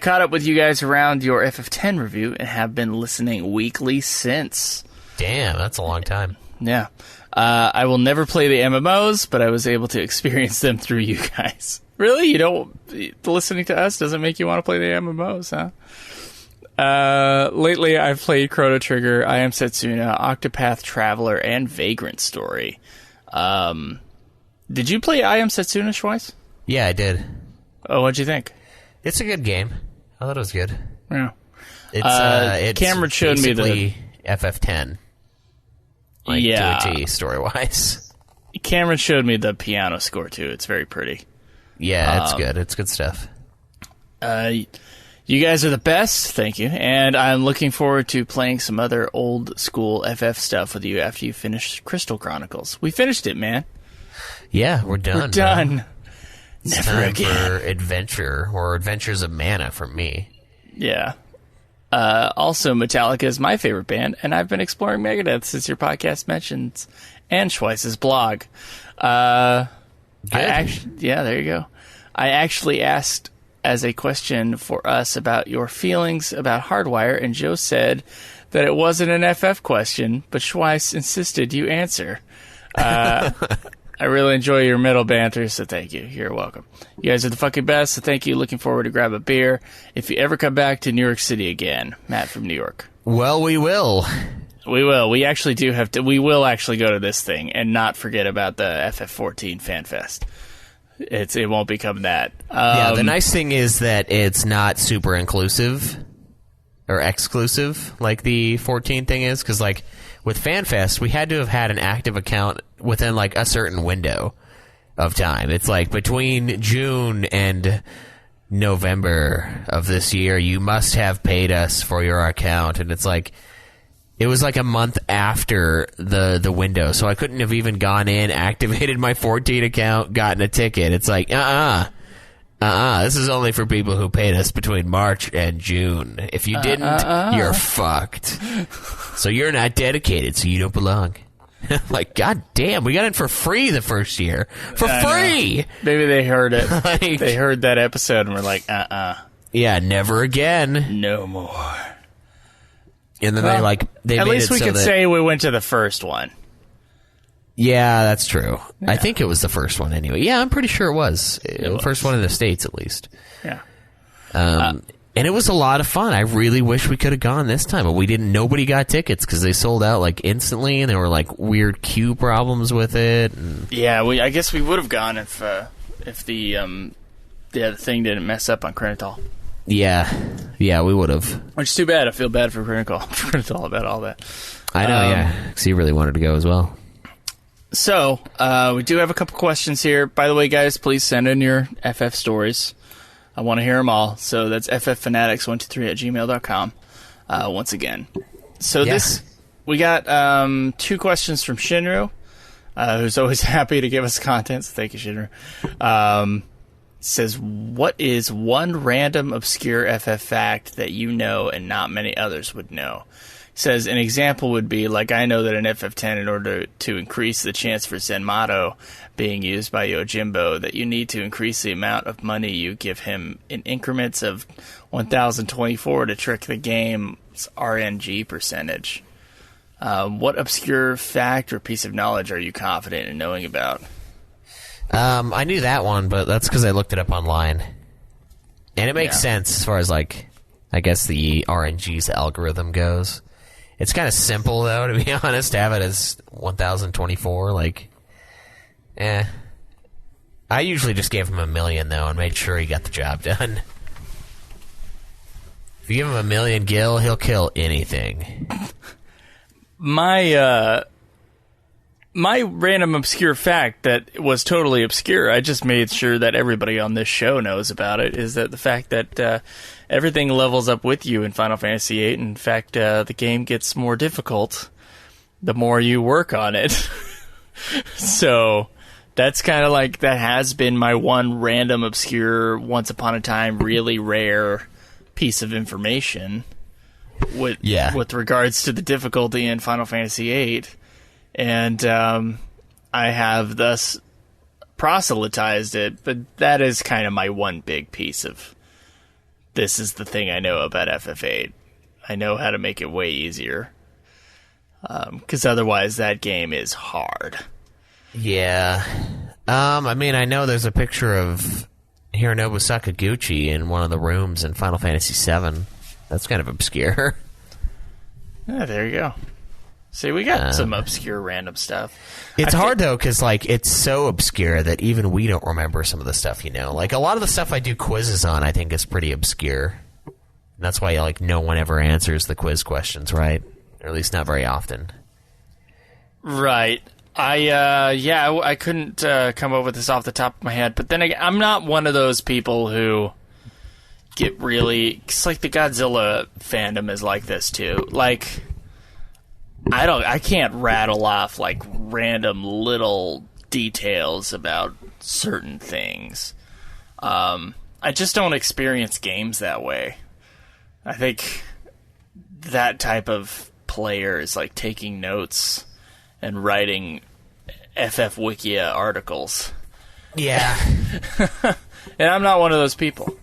caught up with you guys around your FF10 review and have been listening weekly since. Damn, that's a long time. Yeah. I will never play the MMOs, but I was able to experience them through you guys. Really? You don't... Listening to us doesn't make you want to play the MMOs, huh? Lately, I've played Chrono Trigger, I Am Setsuna, Octopath Traveler, and Vagrant Story. Did you play I Am Setsuna, Schweiss? Yeah, I did. Oh, what'd you think? It's a good game. I thought it was good. Yeah. It's Cameron showed me the FF10. Like, yeah. to a T, story-wise. Cameron showed me the piano score, too. It's very pretty. Yeah, it's good. It's good stuff. You guys are the best. Thank you. And I'm looking forward to playing some other old-school FF stuff with you after you finish Crystal Chronicles. We finished it, man. Yeah, we're done. We're done. Man. It's Never time again. for Adventure, or Adventures of Mana for me. Yeah. Also, Metallica is my favorite band, and I've been exploring Megadeth since your podcast mentions, and Schweiss's blog. Yeah, there you go. I actually asked as a question for us about your feelings about Hardwire, and Joe said that it wasn't an FF question, but Schweiss insisted you answer. I really enjoy your metal banter, so thank you. You're welcome. You guys are the fucking best, so thank you. Looking forward to grab a beer if you ever come back to New York City again. Matt from New York. Well, we will. We will. We actually do have to. We will actually go to this thing and not forget about the FF14 Fan Fest. It won't become that. Yeah, the nice thing is that it's not super inclusive or exclusive like the 14 thing is, because like with FanFest, we had to have had an active account within like a certain window of time. It's like between June and November of this year, you must have paid us for your account. And it's like, it was like a month after the window, so I couldn't have even gone in, activated my 14 account, gotten a ticket. It's like, this is only for people who paid us between March and June. If you didn't, you're fucked. So you're not dedicated, so you don't belong. Like, god damn, we got in for free the first year. For free! Maybe they heard it. Like, they heard that episode and were like, yeah, never again. no more. And then they at made least it we so could that, say we went to the first one. Yeah, that's true. Yeah. I think it was the first one anyway. Yeah, I'm pretty sure it was. The first one in the States, at least. Yeah. And it was a lot of fun. I really wish we could have gone this time, but we didn't. Nobody got tickets because they sold out like instantly, and there were like weird queue problems with it. And yeah, I guess we would have gone if the thing didn't mess up on Crenitol. Yeah, we would have. Which is too bad. I feel bad for Crenitol about all that. I know, yeah, because he really wanted to go as well. So, we do have a couple questions here. By the way, guys, please send in your FF stories. I want to hear them all. So that's fffanatics123@gmail.com. Once again. So we got 2 questions from Shinru, who's always happy to give us content. So thank you, Shinru. Says, what is one random obscure FF fact that you know and not many others would know? Says an example would be, like, I know that in FF10, in order to increase the chance for Zenmato being used by Yojimbo, that you need to increase the amount of money you give him in increments of 1024 to trick the game's RNG percentage. What obscure fact or piece of knowledge are you confident in knowing about? I knew that one, but that's because I looked it up online. And it makes sense as far as, like, I guess the RNG's algorithm goes. It's kind of simple, though, to be honest, to have it as 1024. Like, I usually just gave him $1 million, though, and made sure he got the job done. If you give him $1 million, Gil, he'll kill anything. My random obscure fact that was totally obscure, I just made sure that everybody on this show knows about it, is that the fact that everything levels up with you in Final Fantasy VIII. In fact, the game gets more difficult the more you work on it. So that's kind of like, that has been my one random obscure, once upon a time, really rare piece of information with regards to the difficulty in Final Fantasy VIII. And I have thus proselytized it, but that is kind of my one big piece of, this is the thing I know about FF8. I know how to make it way easier. Because otherwise that game is hard. Yeah. I mean, I know there's a picture of Hironobu Sakaguchi in one of the rooms in Final Fantasy VII. That's kind of obscure. Yeah, there you go. See, we got some obscure random stuff. It's hard, though, because, like, it's so obscure that even we don't remember some of the stuff, you know? Like, a lot of the stuff I do quizzes on, I think, is pretty obscure. And that's why, like, no one ever answers the quiz questions, right? Or at least not very often. Right. I couldn't come up with this off the top of my head, but then again, I'm not one of those people who get really... It's like the Godzilla fandom is like this, too. Like... I can't rattle off, like, random little details about certain things. I just don't experience games that way. I think that type of player is like taking notes and writing FF Wikia articles. Yeah. And I'm not one of those people.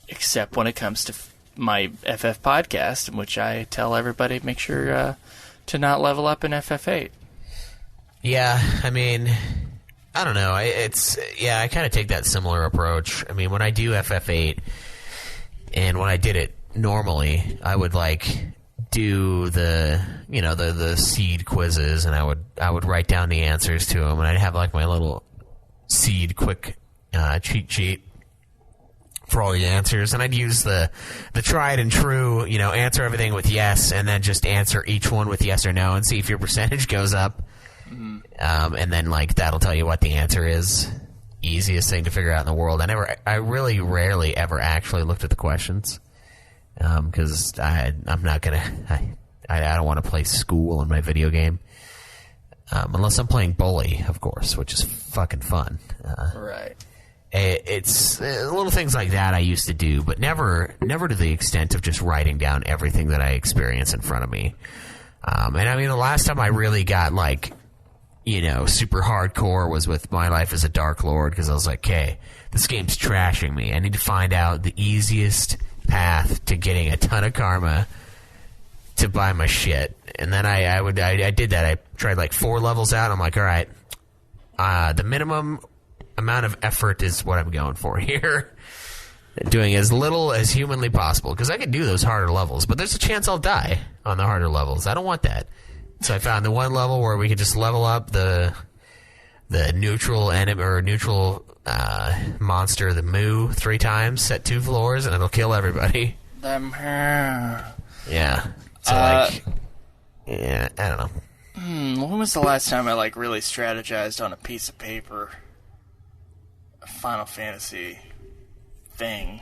Except when it comes to my FF podcast, in which I tell everybody, make sure to not level up in FF8. Yeah, I mean, I don't know. I kind of take that similar approach. I mean, when I do FF8, and when I did it normally, I would like do the seed quizzes, and I would write down the answers to them, and I'd have like my little seed quick cheat sheet for all the answers, and I'd use the tried and true, answer everything with yes, and then just answer each one with yes or no, and see if your percentage goes up. Mm-hmm. And then like that'll tell you what the answer is. Easiest thing to figure out in the world. I really rarely ever actually looked at the questions, because I'm not gonna. I don't want to play school in my video game, unless I'm playing Bully, of course, which is fucking fun. Right. It's little things like that I used to do, but never to the extent of just writing down everything that I experience in front of me. And I mean, the last time I really got like, super hardcore was with My Life as a Dark Lord, because I was like, okay, this game's trashing me. I need to find out the easiest path to getting a ton of karma to buy my shit. And then I did that. I tried like 4 levels out. I'm like, all right, the minimum amount of effort is what I'm going for here. Doing as little as humanly possible, because I can do those harder levels, but there's a chance I'll die on the harder levels. I don't want that. So I found the one level where we could just level up the neutral enemy or neutral monster, the Moo, 3 times, set 2 floors, and it'll kill everybody. Yeah. So I don't know. When was the last time I like really strategized on a piece of paper? Final Fantasy thing.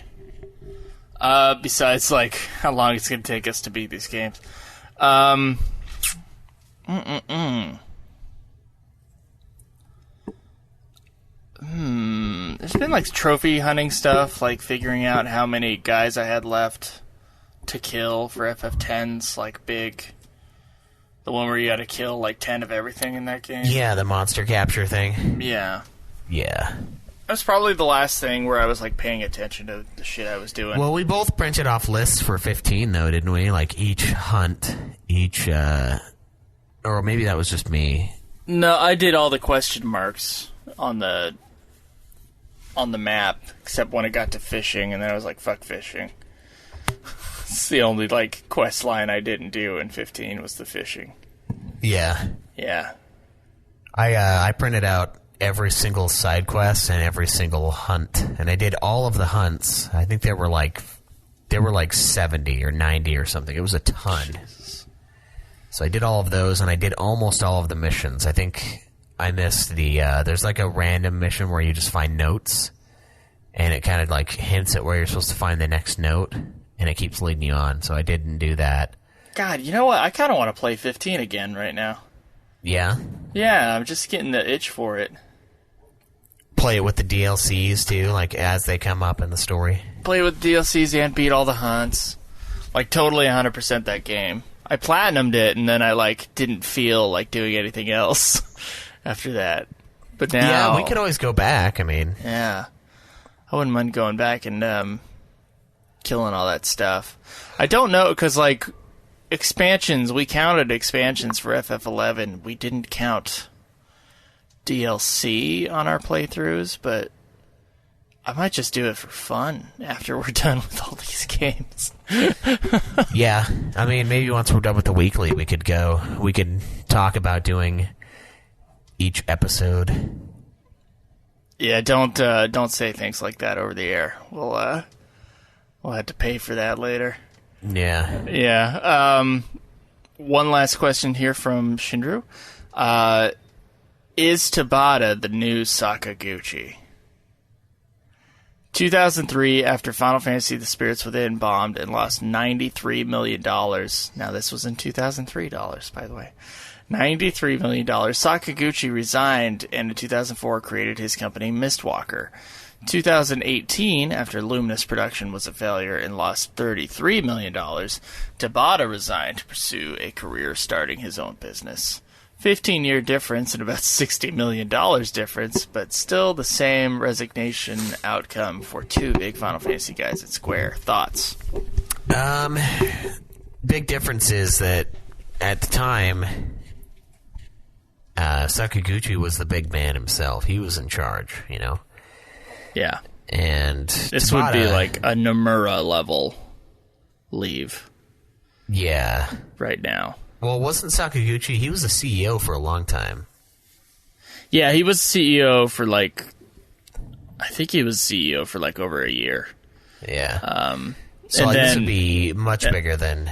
Besides, like, how long it's going to take us to beat these games. There's been, like, trophy hunting stuff, like figuring out how many guys I had left to kill for FF10's, like, big... The one where you got to kill, like, 10 of everything in that game. Yeah, the monster capture thing. Yeah. Yeah. That's probably the last thing where I was, like, paying attention to the shit I was doing. Well, we both printed off lists for 15, though, didn't we? Like, each hunt, or maybe that was just me. No, I did all the question marks on the on the map, except when it got to fishing, and then I was like, fuck fishing. It's the only, like, quest line I didn't do in 15 was the fishing. Yeah. Yeah. I printed out every single side quest and every single hunt, and I did all of the hunts. I think there were like 70 or 90 or something. It was a ton. So I did all of those, and I did almost all of the missions. I think I missed the there's like a random mission where you just find notes, and it kind of like hints at where you're supposed to find the next note, and it keeps leading you on. So I didn't do that. God, you know what? I kind of want to play 15 again right now. Yeah? Yeah, I'm just getting the itch for it. Play it with the DLCs too, like as they come up in the story. Play with DLCs and beat all the hunts. Like, totally 100% that game. I platinumed it, and then I, like, didn't feel like doing anything else after that. But now... Yeah, we could always go back, I mean. Yeah. I wouldn't mind going back and killing all that stuff. I don't know, because, like, expansions, we counted expansions for FF11. We didn't count DLC on our playthroughs, but I might just do it for fun after we're done with all these games. Yeah, I mean, maybe once we're done with the weekly, we could talk about doing each episode. Yeah, don't say things like that over the air. We'll have to pay for that later. Yeah. Yeah. One last question here from Shindru. Is Tabata the new Sakaguchi? 2003, after Final Fantasy The Spirits Within bombed and lost $93 million. Now, this was in 2003 dollars, by the way. $93 million. Sakaguchi resigned and in 2004 created his company Mistwalker. 2018, after Luminous production was a failure and lost $33 million, Tabata resigned to pursue a career starting his own business. 15-year difference and about $60 million difference, but still the same resignation outcome for two big Final Fantasy guys at Square. Thoughts? Big difference is that at the time, Sakaguchi was the big man himself. He was in charge, you know? Yeah. And this Tabata, would be like a Nomura level leave. Yeah. Right now. Well, wasn't Sakaguchi, he was the CEO for a long time. Yeah, he was CEO for I think he was CEO for over a year. Yeah. So this would be much bigger than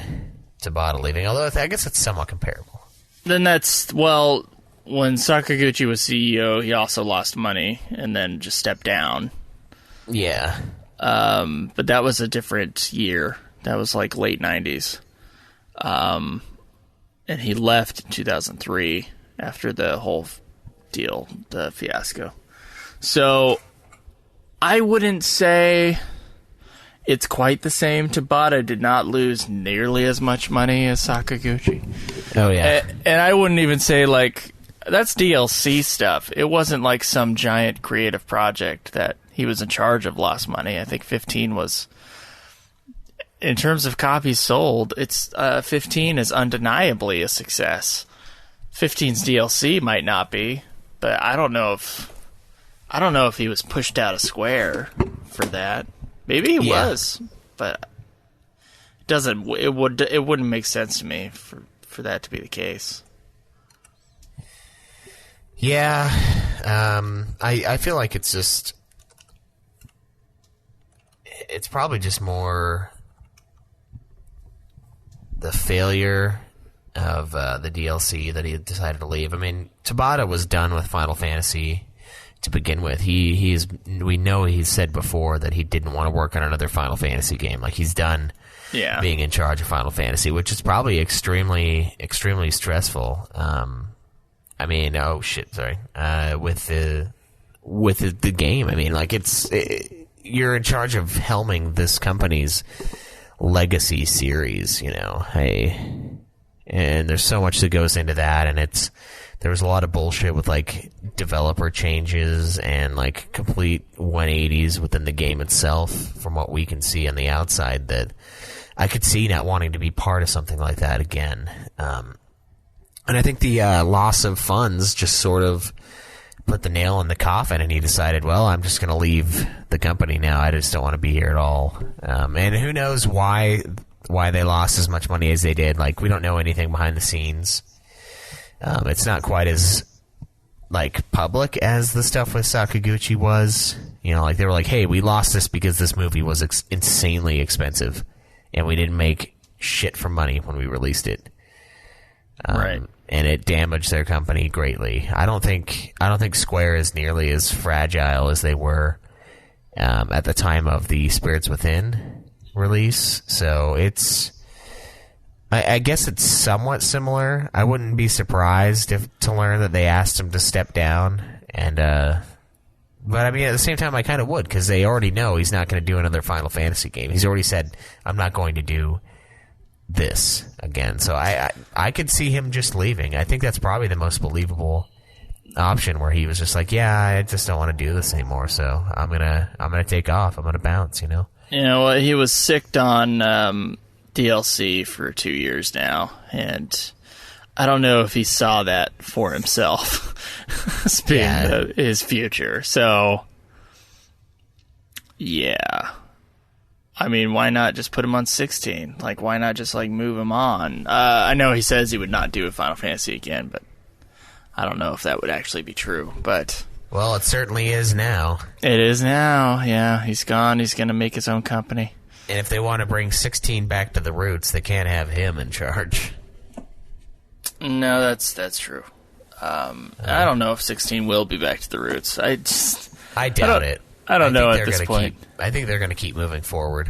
Tabata leaving, although I guess it's somewhat comparable. Then when Sakaguchi was CEO, he also lost money and then just stepped down. Yeah. But that was a different year. That was late 90s. And he left in 2003 after the whole deal, the fiasco. So I wouldn't say it's quite the same. Tabata did not lose nearly as much money as Sakaguchi. Oh, yeah. And I wouldn't even say, that's DLC stuff. It wasn't like some giant creative project that he was in charge of lost money. I think 15 was... In terms of copies sold, 15 is undeniably a success. 15's DLC might not be, but I don't know if he was pushed out of Square for that. Maybe he was, but it wouldn't make sense to me for that to be the case. Yeah, I feel like it's probably just more the failure of the DLC that he decided to leave. I mean, Tabata was done with Final Fantasy to begin with. We know he's said before that he didn't want to work on another Final Fantasy game. He's done being in charge of Final Fantasy, which is probably extremely, extremely stressful. With the game. I mean, you're in charge of helming this company's legacy series, and there's so much that goes into that, and there was a lot of bullshit with developer changes and complete 180s within the game itself from what we can see on the outside that I could see not wanting to be part of something like that again. And I think the loss of funds just sort of put the nail in the coffin, and he decided, well, I'm just going to leave the company now. I just don't want to be here at all. And who knows why they lost as much money as they did. Like, we don't know anything behind the scenes. It's not quite as like public as the stuff with Sakaguchi was. You know, like they were like, hey, we lost this because this movie was insanely expensive, and we didn't make shit for money when we released it. Right. And it damaged their company greatly. I don't think Square is nearly as fragile as they were at the time of the Spirits Within release. So I guess it's somewhat similar. I wouldn't be surprised to learn that they asked him to step down. But I mean, at the same time, I kind of would, because they already know he's not going to do another Final Fantasy game. He's already said, I'm not going to do this again. So I could see him just leaving. I think that's probably the most believable option, where he was just like, yeah, I just don't want to do this anymore, so I'm gonna take off. I'm gonna bounce, you know? You know, well, he was sicked on DLC for 2 years now, and I don't know if he saw that for himself as being his future. So, yeah. I mean, why not just put him on 16? Like, why not just, like, move him on? I know he says he would not do a Final Fantasy again, but I don't know if that would actually be true. But well, it certainly is now. It is now, yeah. He's gone. He's going to make his own company. And if they want to bring 16 back to the roots, they can't have him in charge. No, that's true. I don't know if 16 will be back to the roots. I doubt it. I don't know at this point. I think they're going to keep moving forward.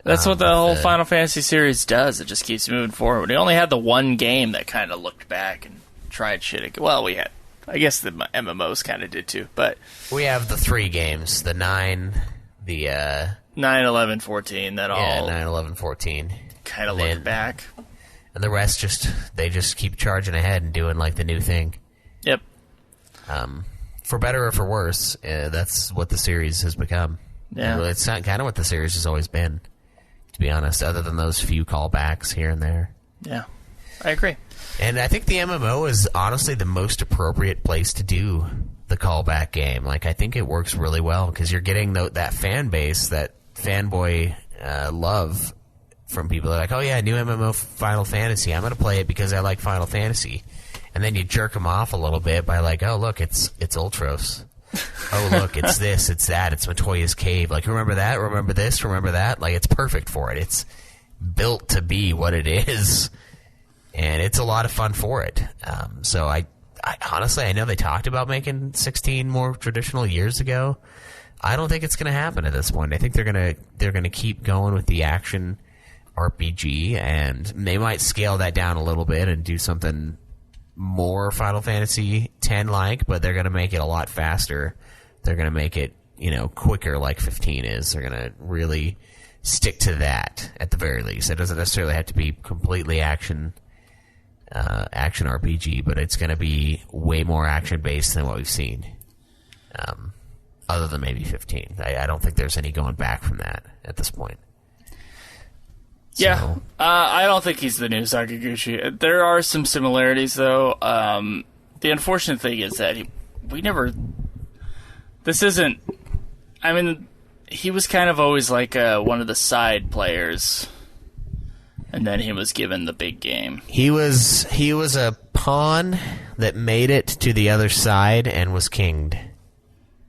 That's what the whole Final Fantasy series does. It just keeps moving forward. We only had the one game that kind of looked back and tried shit. Well, we had, I guess the MMOs kind of did too, but we have the 3 games, the 9, the 9, 11, 14. That all 9, 11, 14. Kind of look back, and the rest they just keep charging ahead and doing like the new thing. Yep. For better or for worse, that's what the series has become. Yeah, it's not kind of what the series has always been, to be honest, other than those few callbacks here and there. Yeah, I agree. And I think the MMO is honestly the most appropriate place to do the callback game. Like, I think it works really well, because you're getting that fan base, that fanboy love from people that are like, oh yeah, new MMO Final Fantasy. I'm going to play it because I like Final Fantasy. And then you jerk them off a little bit by like, oh look, it's Ultros. Oh look, it's this, it's that, it's Matoya's Cave. Like, remember that? Remember this? Remember that? Like, it's perfect for it. It's built to be what it is, and it's a lot of fun for it. So I honestly, I know they talked about making 16 more traditional years ago. I don't think it's going to happen at this point. I think they're gonna keep going with the action RPG, and they might scale that down a little bit and do something more Final Fantasy X-like, but they're going to make it a lot faster. They're going to make it, quicker, like 15 is. They're going to really stick to that at the very least. It doesn't necessarily have to be completely action RPG, but it's going to be way more action based than what we've seen. Other than maybe 15, I don't think there's any going back from that at this point. Yeah, I don't think he's the new Sakaguchi. There are some similarities, though. The unfortunate thing is that this isn't... I mean, he was kind of always like one of the side players, and then he was given the big game. He was a pawn that made it to the other side and was kinged.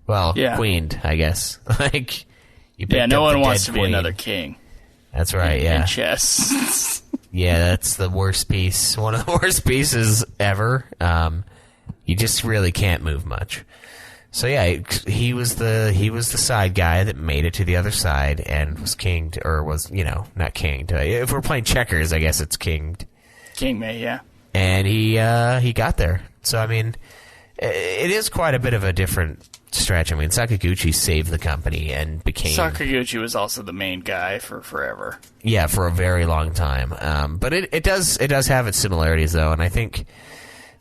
Well, queened, I guess. Like, no one wants to be another king. That's right, yeah. In chess. Yeah, that's the worst piece. One of the worst pieces ever. You just really can't move much. So yeah, he was the side guy that made it to the other side and was kinged, or was, not kinged. If we're playing checkers, I guess it's kinged. King May, yeah. And he got there. So I mean, it is quite a bit of a different stretch. I mean, Sakaguchi saved the company and became... Sakaguchi was also the main guy for forever. Yeah, for a very long time. But it does have its similarities, though, and I think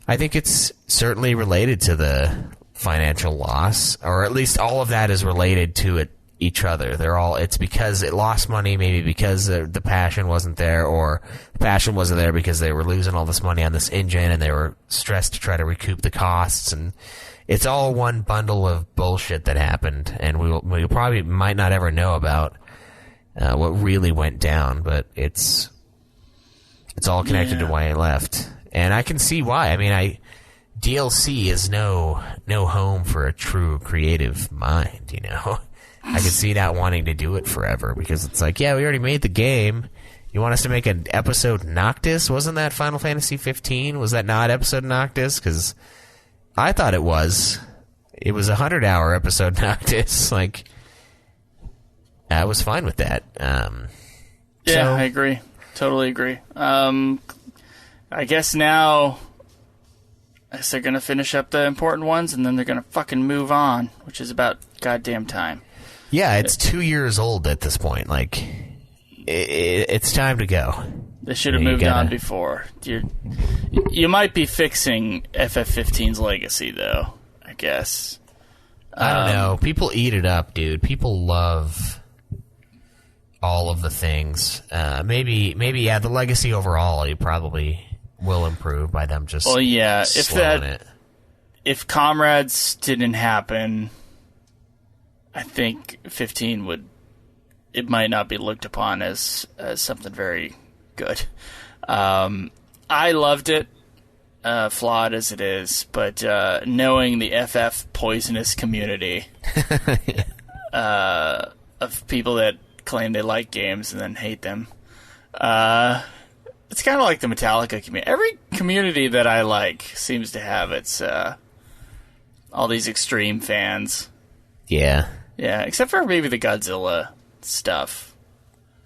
it's certainly related to the financial loss, or at least all of that is related to it each other. It's because it lost money, maybe because the passion wasn't there, or the passion wasn't there because they were losing all this money on this engine and they were stressed to try to recoup the costs. And it's all one bundle of bullshit that happened, and we probably might not ever know about what really went down, but it's all connected to why I left. And I can see why. I mean, DLC is no home for a true creative mind, you know? I could see not wanting to do it forever, because it's like, yeah, we already made the game. You want us to make an episode Noctis? Wasn't that Final Fantasy 15? Was that not episode Noctis? Because I thought it was. It was a 100-hour episode Noctis. Like, I was fine with that. I agree. Totally agree. I guess now they're going to finish up the important ones, and then they're going to fucking move on, which is about goddamn time. Yeah, it's 2 years old at this point. Like, it's time to go. They should have moved on before. You might be fixing FF15's legacy, though, I guess. I don't know. People eat it up, dude. People love all of the things. Maybe, the legacy overall, you probably will improve by them just slowing it. If Comrades didn't happen, I think 15 it might not be looked upon as something very good. I loved it, flawed as it is, but knowing the FF poisonous community of people that claim they like games and then hate them, it's kind of like the Metallica community. Every community that I like seems to have its all these extreme fans. Yeah. Yeah, except for maybe the Godzilla stuff.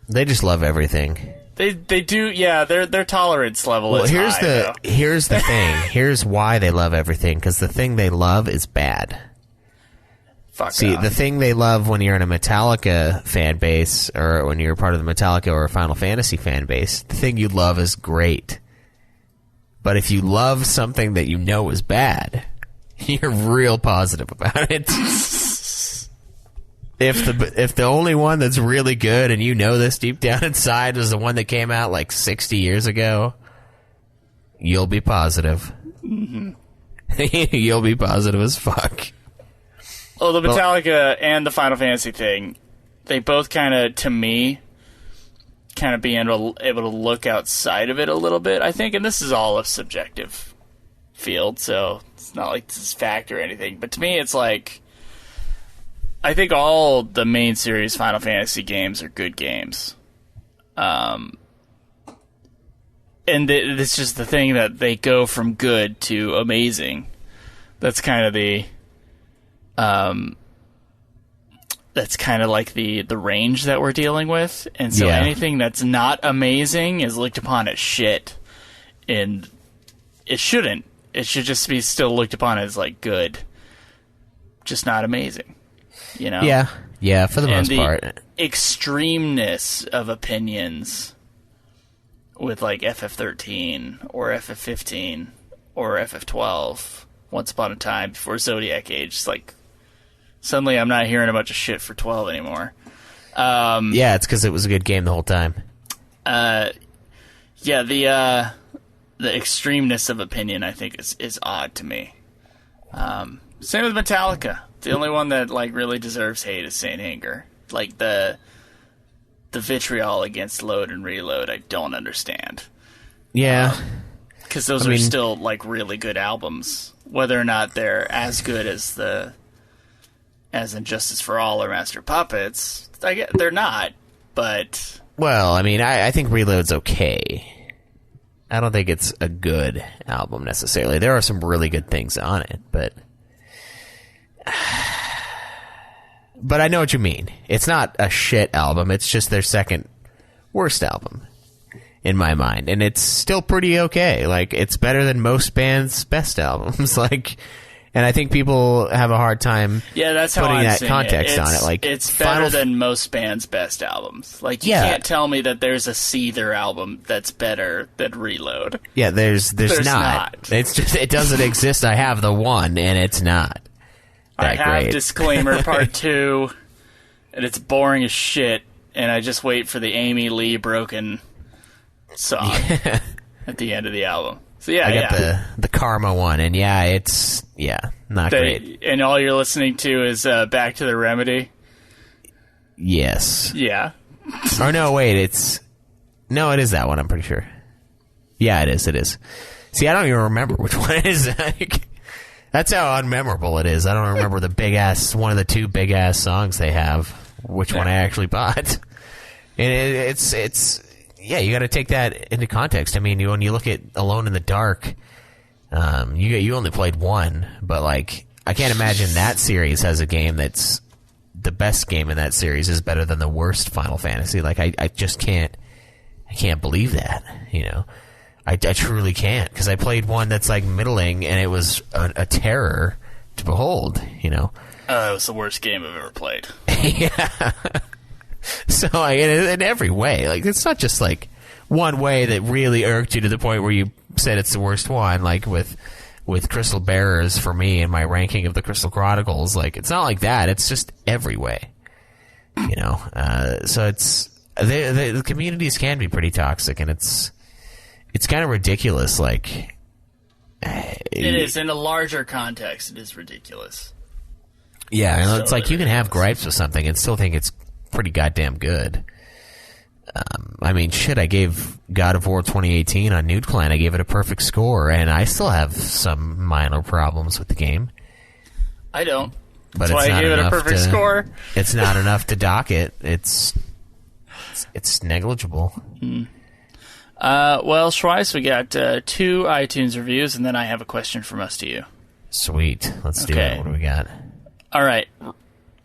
They just love everything. They do, yeah. Their tolerance level is high. Here's the thing. Here's why they love everything. Because the thing they love is bad. See, the thing they love when you're in a Metallica fan base, or when you're part of the Metallica or Final Fantasy fan base, the thing you love is great. But if you love something that you know is bad, you're real positive about it. If the only one that's really good, and you know this deep down inside, is the one that came out like 60 years ago, you'll be positive. Mm-hmm. You'll be positive as fuck. Oh, the Metallica and the Final Fantasy thing, they both kind of, to me, kind of being able to look outside of it a little bit, I think. And this is all a subjective field, so it's not like this is fact or anything. But to me, it's like, I think all the main series Final Fantasy games are good games. And it's just the thing that they go from good to amazing. That's kind of the... that's kind of like the range that we're dealing with, and so anything that's not amazing is looked upon as shit, and it shouldn't. It should just be still looked upon as like good, just not amazing. You know? Yeah, for the most part. Extremeness of opinions with like FF13 or FF15 or FF12. Once upon a time, before Zodiac Age, it's like suddenly I'm not hearing a bunch of shit for 12 anymore. It's because it was a good game the whole time. The extremeness of opinion, I think, is odd to me. Same with Metallica. The only one that like really deserves hate is Saint Anger. Like the vitriol against Load and Reload, I don't understand. Yeah, because those are still like really good albums. Whether or not they're as good as Injustice for All or Master Puppets, they're not. But well, I think Reload's okay. I don't think it's a good album necessarily. There are some really good things on it, but I know what you mean. It's not a shit album. It's just their second worst album, in my mind, and it's still pretty okay. Like, it's better than most bands' best albums. Like, and I think people have a hard time that's how putting I'm that seeing context on it. Like, it's better than most bands' best albums. Like, you can't tell me that there's a Seether album that's better than Reload. Yeah, there's not. It's just, it doesn't exist. I have the one, and it's not that I have great. Disclaimer Part 2. and it's boring as shit, and I just wait for the Amy Lee Broken song at the end of the album. So yeah, I got the Karma one, and it's not great. And all you're listening to is Back to the Remedy. Yes. Yeah. Or no, wait, it is that one, I'm pretty sure. Yeah, it is. See, I don't even remember which one it is. That's how unmemorable it is. I don't remember one of the two big ass songs they have, which one I actually bought. And it's you got to take that into context. I mean, when you look at Alone in the Dark, you only played one, but like, I can't imagine that series has a game that's the best game in that series is better than the worst Final Fantasy. Like, I just can't believe that, I truly can't, because I played one that's like middling, and it was a terror to behold, It was the worst game I've ever played. Yeah. So, in every way, like, it's not just like one way that really irked you to the point where you said it's the worst one, like with Crystal Bearers for me and my ranking of the Crystal Chronicles. Like, it's not like that. It's just every way, So the communities can be pretty toxic, and it's kind of ridiculous. Like, it is in a larger context. It is ridiculous. Yeah, and it's like you can have gripes with something and still think it's pretty goddamn good. I mean, shit, I gave God of War 2018 on Nude Clan, I gave it a perfect score, and I still have some minor problems with the game. I don't. But That's why I gave it a perfect score. It's not enough to dock it. It's negligible. Well, Schweiss, we got 2 iTunes reviews, and then I have a question from us to you. Sweet. Let's do it. What do we got? All right.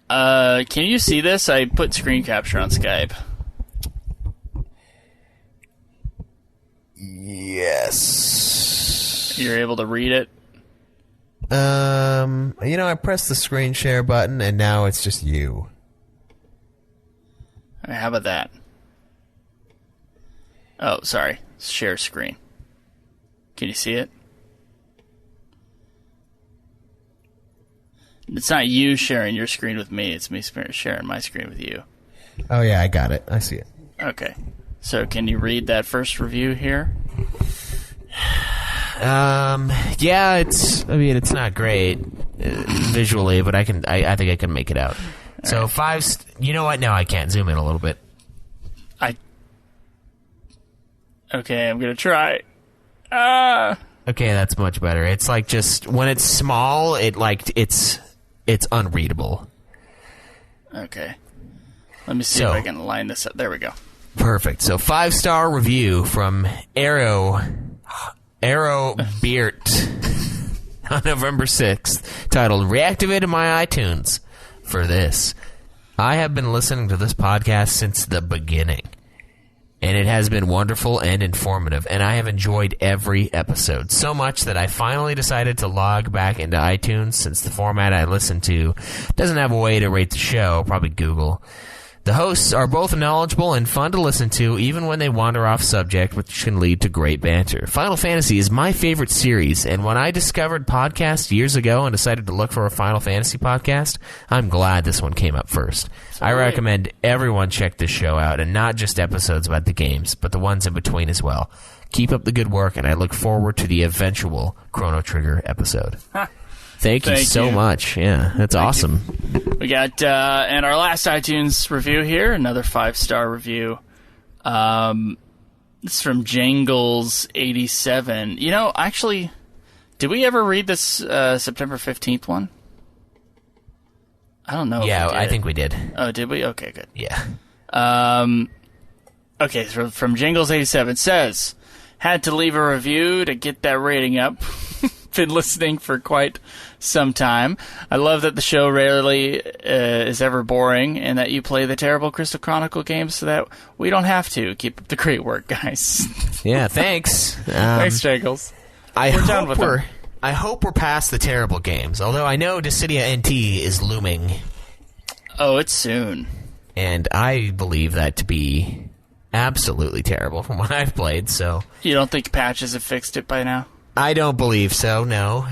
Can you see this? I put screen capture on Skype. Yes. You're able to read it? I pressed the screen share button, and now it's just you. All right, how about that? Oh, sorry. Share screen. Can you see it? It's not you sharing your screen with me. It's me sharing my screen with you. Oh, yeah, I got it. I see it. Okay. So can you read that first review here? Yeah, it's not great visually, but I think I can make it out. All so right. You know what? No, I can't. Zoom in a little bit. Okay, I'm going to try. Okay, that's much better. It's like just when it's small, it's unreadable. Okay. Let me see if I can line this up. There we go. Perfect. So 5-star review from Arrow Beert on November 6th, titled "Reactivated my iTunes for this. I have been listening to this podcast since the beginning, and it has been wonderful and informative, and I have enjoyed every episode so much that I finally decided to log back into iTunes, since the format I listen to doesn't have a way to rate the show, probably Google. The hosts are both knowledgeable and fun to listen to, even when they wander off subject, which can lead to great banter. Final Fantasy is my favorite series, and when I discovered podcasts years ago and decided to look for a Final Fantasy podcast, I'm glad this one came up first. I recommend everyone check this show out, and not just episodes about the games, but the ones in between as well. Keep up the good work, and I look forward to the eventual Chrono Trigger episode. Thank you so much. Yeah, that's awesome. We got, and our last iTunes review here, another 5-star review. It's from Jangles87. Actually, did we ever read this September 15th one? I don't know. Yeah, I think we did. Oh, did we? Okay, good. Yeah. Okay, so from Jangles87 says, had to leave a review to get that rating up. Been listening for quite some time. I love that the show rarely is ever boring, and that you play the terrible Crystal Chronicle games so that we don't have to. Keep up the great work, guys. Yeah, thanks. Thanks, Jangles. I hope we're past the terrible games, although I know Dissidia NT is looming. Oh, it's soon. And I believe that to be absolutely terrible from what I've played, so... You don't think patches have fixed it by now? I don't believe so, no.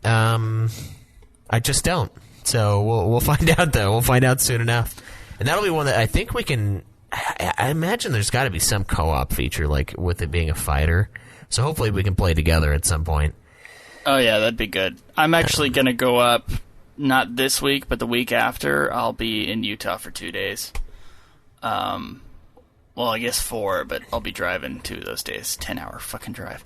I just don't. So we'll find out, though. We'll find out soon enough. And that'll be one that I think we can... I imagine there's got to be some co-op feature, like, with it being a fighter. So hopefully we can play together at some point. Oh, yeah, that'd be good. I'm actually going to go up, not this week, but the week after. I'll be in Utah for 2 days. Well, I guess 4, but I'll be driving 2 of those days. 10-hour fucking drive.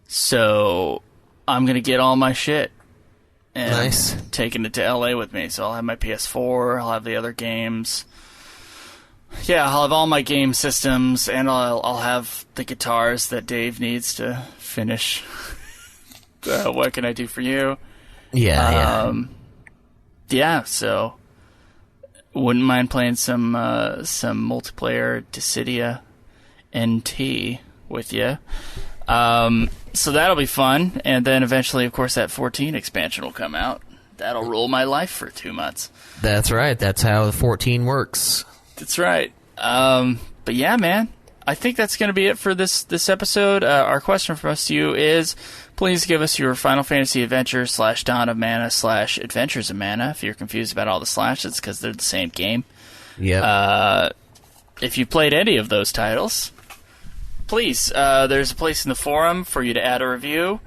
So I'm going to get all my shit. And nice. Taking it to LA with me. So I'll have my PS4, I'll have the other games. Yeah, I'll have all my game systems, and I'll have the guitars that Dave needs to finish. What Can I Do For You? Yeah. Yeah, so wouldn't mind playing some multiplayer Dissidia NT with you. So that'll be fun, and then eventually, of course, that 14 expansion will come out. That'll rule my life for 2 months. That's right. That's how the 14 works. That's right. But yeah, man, I think that's going to be it for this episode. Our question from us to you is, please give us your Final Fantasy Adventure / Dawn of Mana / Adventures of Mana. If you're confused about all the slashes, because they're the same game. Yeah. If you played any of those titles, please, there's a place in the forum for you to add a review.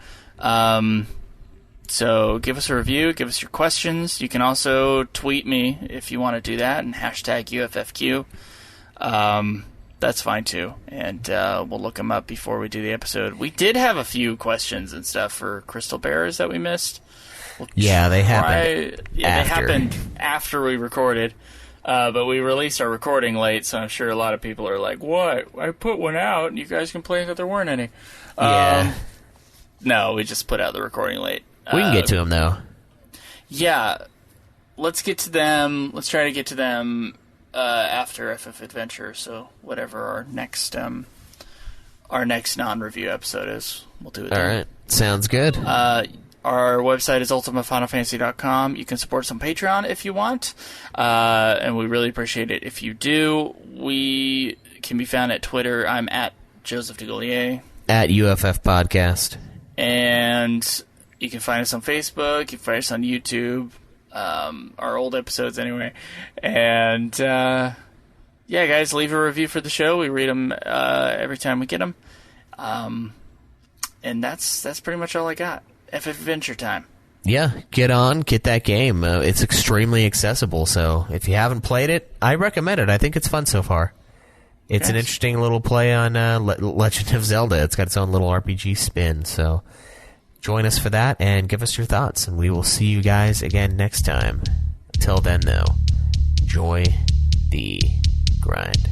So give us a review, give us your questions. You can also tweet me if you want to do that, and hashtag UFFQ. That's fine too, and we'll look them up before we do the episode. We did have a few questions and stuff for Crystal Bearers that we missed. They happened. Yeah, they happened after we recorded, but we released our recording late, so I'm sure a lot of people are like, "What? I put one out, and you guys complained that there weren't any." Yeah. No, we just put out the recording late. We can get to them though. Yeah, let's get to them. Let's try to get to them after FF Adventure. So whatever our next non-review episode is, we'll do it. All right, sounds good. Our website is ultimatefinalfantasy.com. You can support us on Patreon if you want, and we really appreciate it if you do. We can be found at Twitter. I'm at Joseph DeGaulier. At UFF Podcast. And you can find us on Facebook. You can find us on YouTube. Our old episodes anyway. And, yeah, guys, leave a review for the show. We read them every time we get them. And that's pretty much all I got. FF Adventure time. Yeah, get that game. It's extremely accessible, so if you haven't played it, I recommend it. I think it's fun so far. It's an interesting little play on Legend of Zelda. It's got its own little RPG spin, so join us for that and give us your thoughts, and we will see you guys again next time. Until then, though, enjoy the grind.